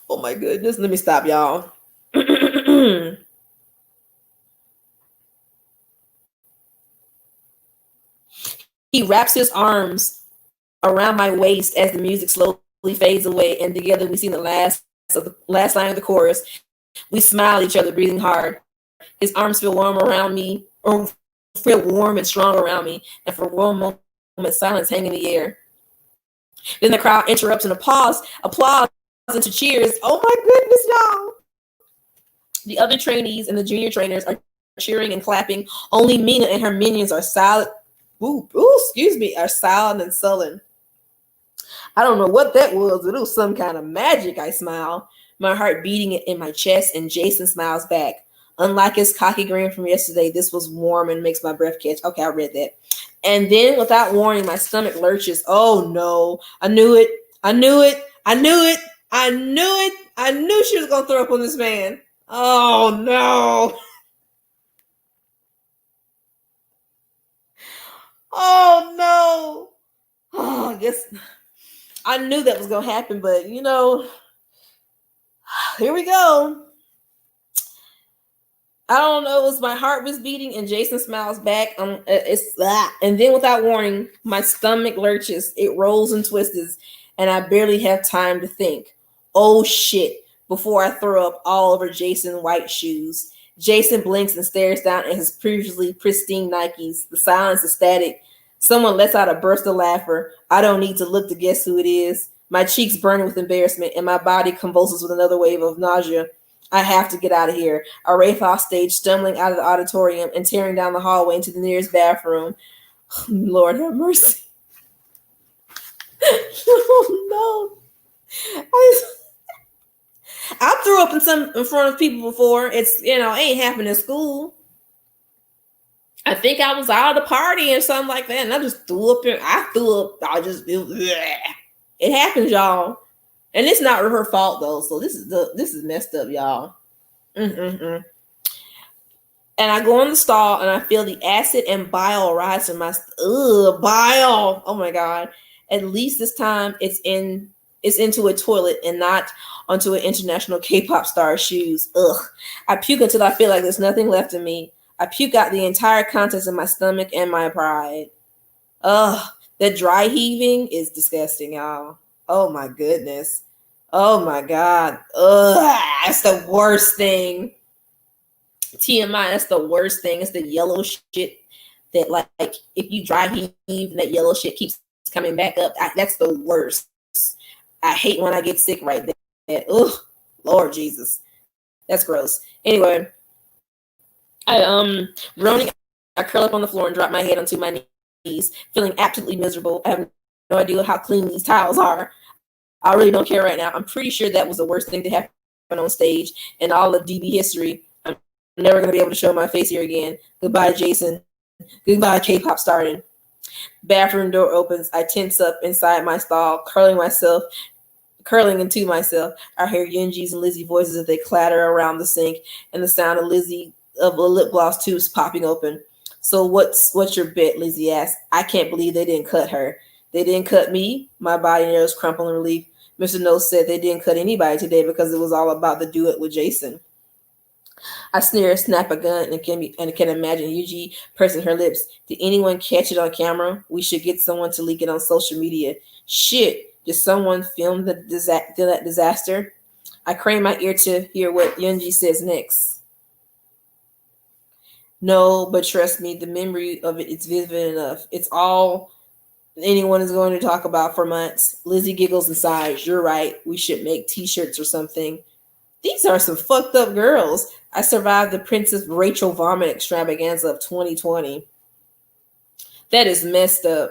Oh my goodness. Let me stop, y'all. He wraps his arms around my waist as the music slowly fades away, and together we sing the last line of the chorus. We smile at each other, breathing hard. His arms feel warm around me, or feel warm and strong around me, and for one moment, silence hang in the air. Then the crowd interrupts and applause into cheers. Oh my goodness, y'all! The other trainees and the junior trainers are cheering and clapping. Only Mina and her minions are silent. Are silent and sullen. I don't know what that was, but it was some kind of magic. I smile, my heart beating in my chest, and Jason smiles back. Unlike his cocky grin from yesterday, this was warm and makes my breath catch. Okay, I read that. And then, without warning, my stomach lurches. Oh no, I knew it. I knew it. I knew it. I knew it. I knew she was going to throw up on this man. Oh no. Oh no. Oh, I guess I knew that was gonna happen, but here we go. I don't know. It was my heart was beating, and Jason smiles back. And then without warning, my stomach lurches. It rolls and twists, and I barely have time to think. Oh shit! Before I throw up all over Jason's white shoes. Jason blinks and stares down at his previously pristine Nikes. The silence is static. Someone lets out a burst of laughter. I don't need to look to guess who it is. My cheeks burn with embarrassment, and my body convulses with another wave of nausea. I have to get out of here. I race off stage, stumbling out of the auditorium and tearing down the hallway into the nearest bathroom. Lord have mercy. Oh no. I threw up in front of people before. It's ain't happened in school. I think I was out of the party or something like that, and I just threw up. It happens, y'all. And it's not her fault though. So this is messed up, y'all. And I go in the stall and I feel the acid and bile rise from my bile. Oh my god. At least this time it's into a toilet and not onto an international K-pop star's shoes. Ugh. I puke until I feel like there's nothing left of me. I puke out the entire contents of my stomach and my pride. Ugh. That dry heaving is disgusting, y'all. Oh my goodness. Oh my god. Ugh. That's the worst thing. TMI, that's the worst thing. It's the yellow shit that, like if you dry heave and that yellow shit keeps coming back up. That's the worst. I hate when I get sick right there. Ugh. Lord Jesus. That's gross. Anyway, groaning, I curl up on the floor and drop my head onto my knees, feeling absolutely miserable. I have no idea how clean these tiles are. I really don't care right now. I'm pretty sure that was the worst thing to happen on stage in all of DB history. I'm never going to be able to show my face here again. Goodbye, Jason. Goodbye, K-pop starting. Bathroom door opens. I tense up inside my stall, curling into myself. I hear Yunji's and Lizzie voices as they clatter around the sink, and the sound of a lip gloss tubes popping open. So what's your bet? Lizzie asked. I can't believe they didn't cut her. They didn't cut me. My body nerves crumple in relief. Mr. No said they didn't cut anybody today because it was all about the duet with Jason. I sneer, snap a gun, and can imagine Yuji pursing her lips. Did anyone catch it on camera? We should get someone to leak it on social media. Shit, did someone film that disaster? I crane my ear to hear what Yunji says next. No, but trust me, the memory of it is vivid enough. It's all anyone is going to talk about for months. Lizzie giggles and sighs. You're right. We should make t-shirts or something. These are some fucked up girls. I survived the Princess Rachel vomit extravaganza of 2020. That is messed up.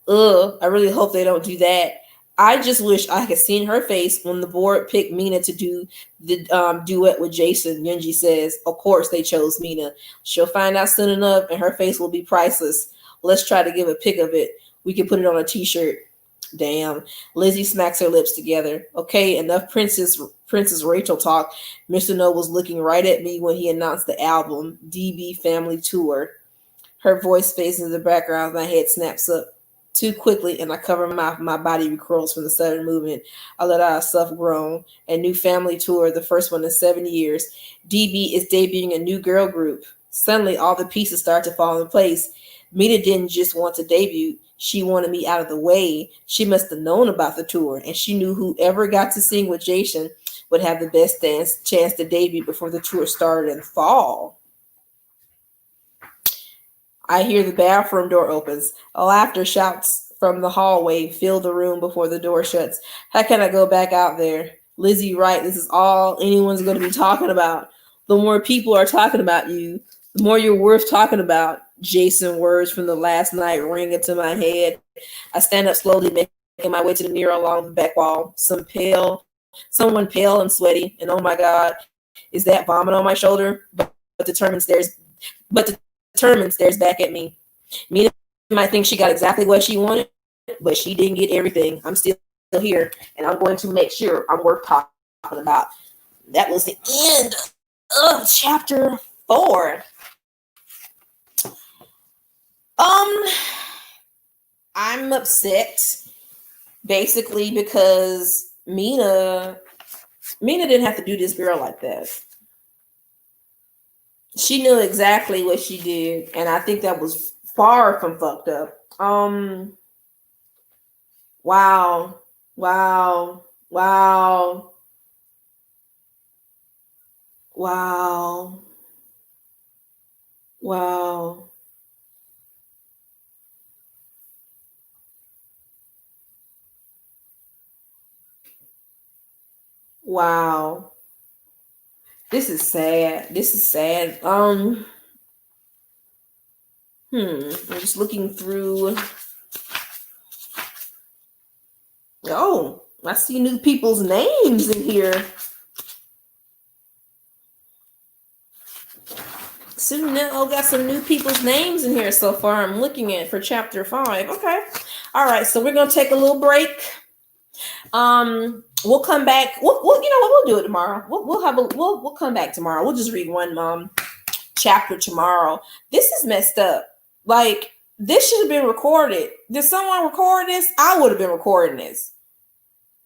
Ugh, I really hope they don't do that. I just wish I had seen her face when the board picked Mina to do the duet with Jason. Yunji says, of course they chose Mina. She'll find out soon enough and her face will be priceless. Let's try to give a pic of it. We can put it on a t-shirt. Damn. Lizzie smacks her lips together. Okay, enough Princess Rachel talk. Mr. No was looking right at me when he announced the album, DB Family Tour. Her voice fades in the background. My head snaps up too quickly, and I cover my mouth. My body recoils from the sudden movement. I let out a soft groan. A new family tour, the first one in 7 years. DB is debuting a new girl group. Suddenly, all the pieces start to fall in place. Mina didn't just want to debut. She wanted me out of the way. She must have known about the tour, and she knew whoever got to sing with Jason would have the best chance to debut before the tour started in fall. I hear the bathroom door opens. Laughter shouts from the hallway fill the room before the door shuts. How can I go back out there? Lizzie, right, this is all anyone's going to be talking about. The more people are talking about you, the more you're worth talking about. Jason words from the last night ring into my head. I stand up slowly, making my way to the mirror along the back wall. Someone pale and sweaty, and oh my God, is that vomit on my shoulder? But determined stares back at me. Mina might think she got exactly what she wanted, but she didn't get everything. I'm still here, and I'm going to make sure I'm worth talking about. That was the end of chapter 4. I'm upset basically because Mina didn't have to do this girl like that. She knew exactly what she did, and I think that was far from fucked up. Wow. Wow. Wow. Wow. Wow. Wow. This is sad. This is sad. I'm just looking through. Oh, I see new people's names in here. Sunil got some new people's names in here so far. I'm looking at for chapter 5. Okay. All right, so we're gonna take a little break. We'll come back. We'll you know what, we'll do it tomorrow. We'll come back tomorrow. We'll just read one chapter tomorrow. This is messed up. Like, this should have been recorded. Did someone record this? I would have been recording this.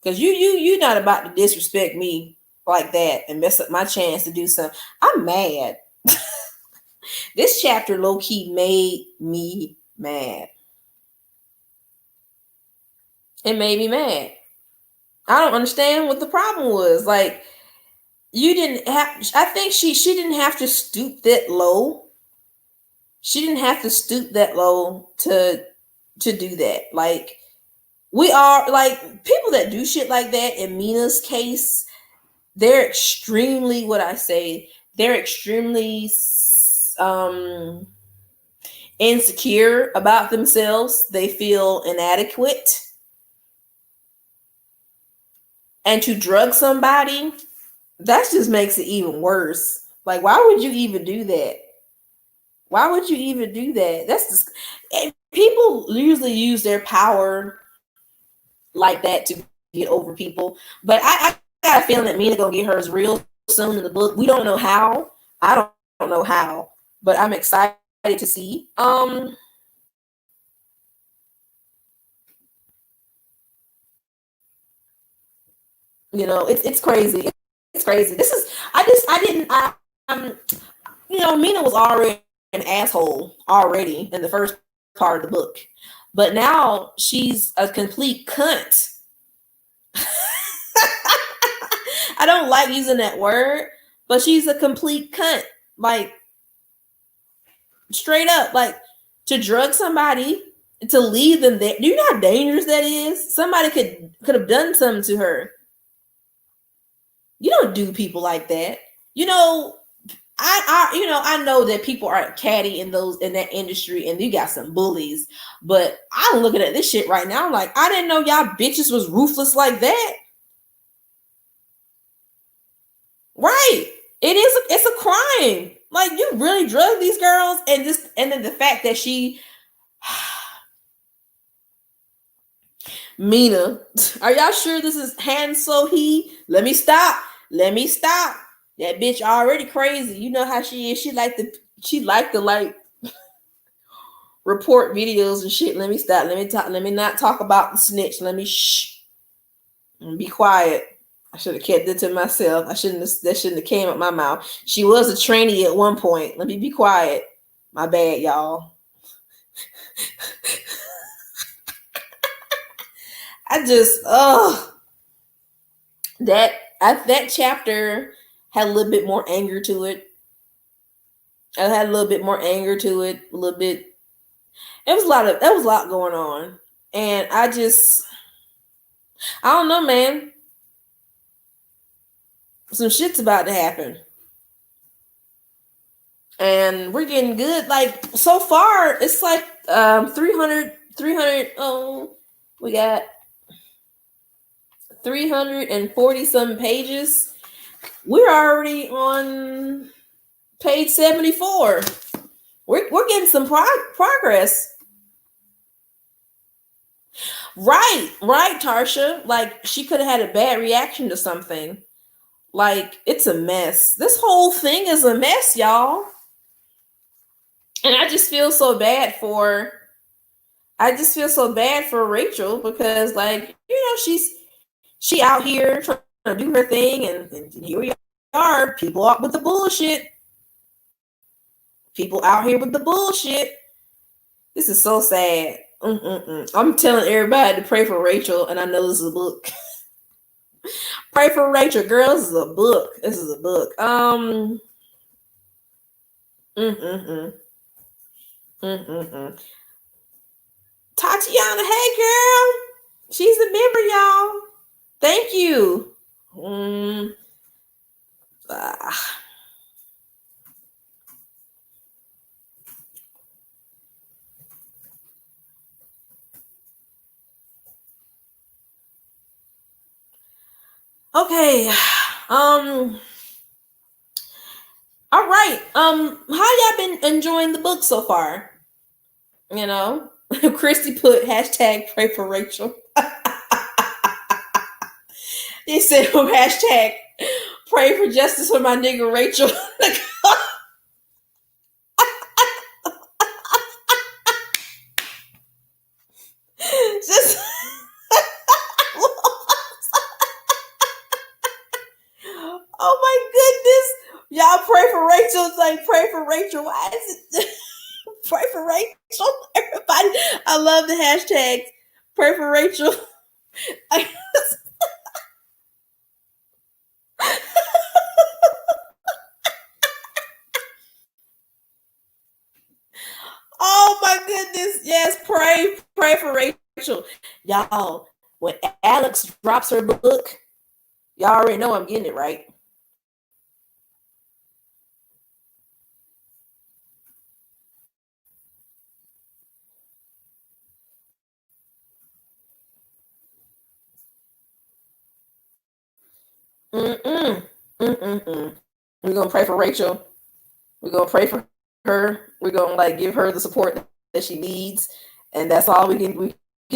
Because you not about to disrespect me like that and mess up my chance to do something. I'm mad. This chapter low-key made me mad. It made me mad. I don't understand what the problem was. Like, you didn't have, I think she didn't have to stoop that low. She didn't have to stoop that low to do that. Like, we are, like, people that do shit like that, in Mina's case, they're extremely, they're extremely insecure about themselves. They feel inadequate. And to drug somebody, that just makes it even worse. Like, why would you even do that? Why would you even do that? That's just, people usually use their power like that to get over people. But I got a feeling that Mina gonna get hers real soon in the book. We don't know how. I don't know how, but I'm excited to see. You know, it's crazy. It's crazy. This is, Mina was already an asshole already in the first part of the book, but now she's a complete cunt. I don't like using that word, but she's a complete cunt. Like, straight up, like, to drug somebody, to leave them there. Do you know how dangerous that is? Somebody could have done something to her. You don't do people like that. You know, I know that people are catty in that industry, and you got some bullies. But I'm looking at this shit right now. I'm like, I didn't know y'all bitches was ruthless like that. Right? It's a crime. Like, you really drug these girls, and then the fact that she Mina, are y'all sure this is Han So He? Let me stop. That bitch already crazy. You know how she is. She like to like report videos and shit. Let me stop. Let me talk. Let me not talk about the snitch. Let me shh and be quiet. I should have kept it to myself. That shouldn't have came out my mouth. She was a trainee at one point. Let me be quiet. My bad, y'all. I just that chapter had a little bit more anger to it. I had a little bit more anger to it. A little bit. There was a lot going on, and I don't know, man. Some shit's about to happen, and we're getting good. Like, so far, it's like 300. Oh, we got 340 some pages. We're already on page 74. We're getting some progress. Right, Tarsha. Like, she could have had a bad reaction to something. Like, it's a mess. This whole thing is a mess, y'all. And I just feel so bad for I just feel so bad for Rachel because, like, she out here trying to do her thing, and here we are, people out with the bullshit. People out here with the bullshit. This is so sad. I'm telling everybody to pray for Rachel, and I know this is a book. Pray for Rachel, girl. This is a book. This is a book. Tatiana, hey girl. She's a member, y'all. Thank you. Okay. All right. How y'all been enjoying the book so far? You know, Christy put hashtag pray for Rachel. He said hashtag pray for justice for my nigga Rachel. Just oh my goodness. Y'all pray for Rachel. It's like pray for Rachel. Why is it pray for Rachel? Everybody, I love the hashtags. Pray for Rachel. Oh my goodness. Yes, pray for Rachel. Y'all, when Alex drops her book, y'all already know I'm getting it, right? We're gonna pray for Rachel. We're gonna pray for her. We're gonna like give her the support that she needs, and that's all we can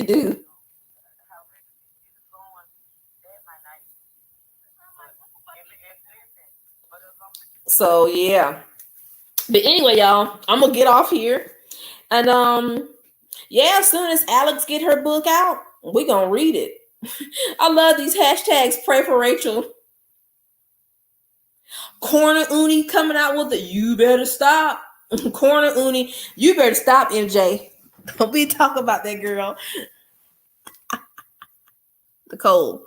do. So yeah. But anyway, y'all, I'm gonna get off here. And yeah, as soon as Alex get her book out, we're gonna read it. I love these hashtags. Pray for Rachel. Corner Uni coming out with it. You better stop. Corner Uni, you better stop, MJ. We talk about that girl. Nicole.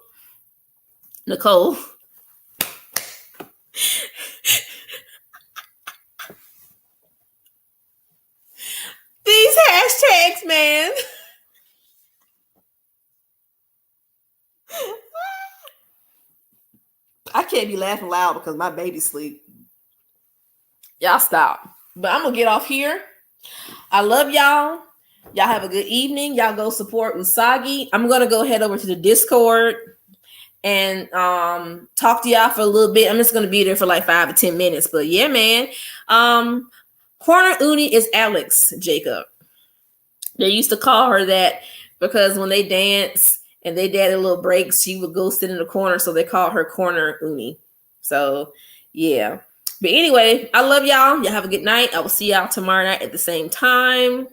These hashtags, man. I can't be laughing loud because my baby's asleep. Y'all stop. But I'm gonna get off here. I love y'all. Y'all have a good evening. Y'all go support Usagi. I'm gonna go head over to the Discord and talk to y'all for a little bit. I'm just gonna be there for like 5 to 10 minutes. But yeah, man. Corner Uni is Alex Jacob. They used to call her that because when they dance and they did a little breaks, she would go sit in the corner. So they called her Corner Uni. So yeah. But anyway, I love y'all. Y'all have a good night. I will see y'all tomorrow night at the same time.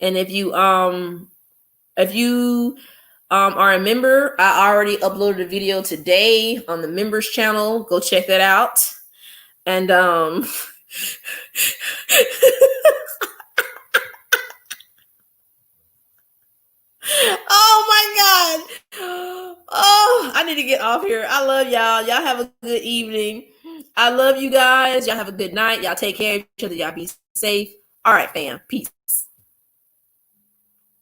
And if you are a member, I already uploaded a video today on the members channel. Go check that out. And oh my God. Oh, I need to get off here. I love y'all. Y'all have a good evening. I love you guys. Y'all have a good night. Y'all take care of each other. Y'all be safe. All right, fam. Peace.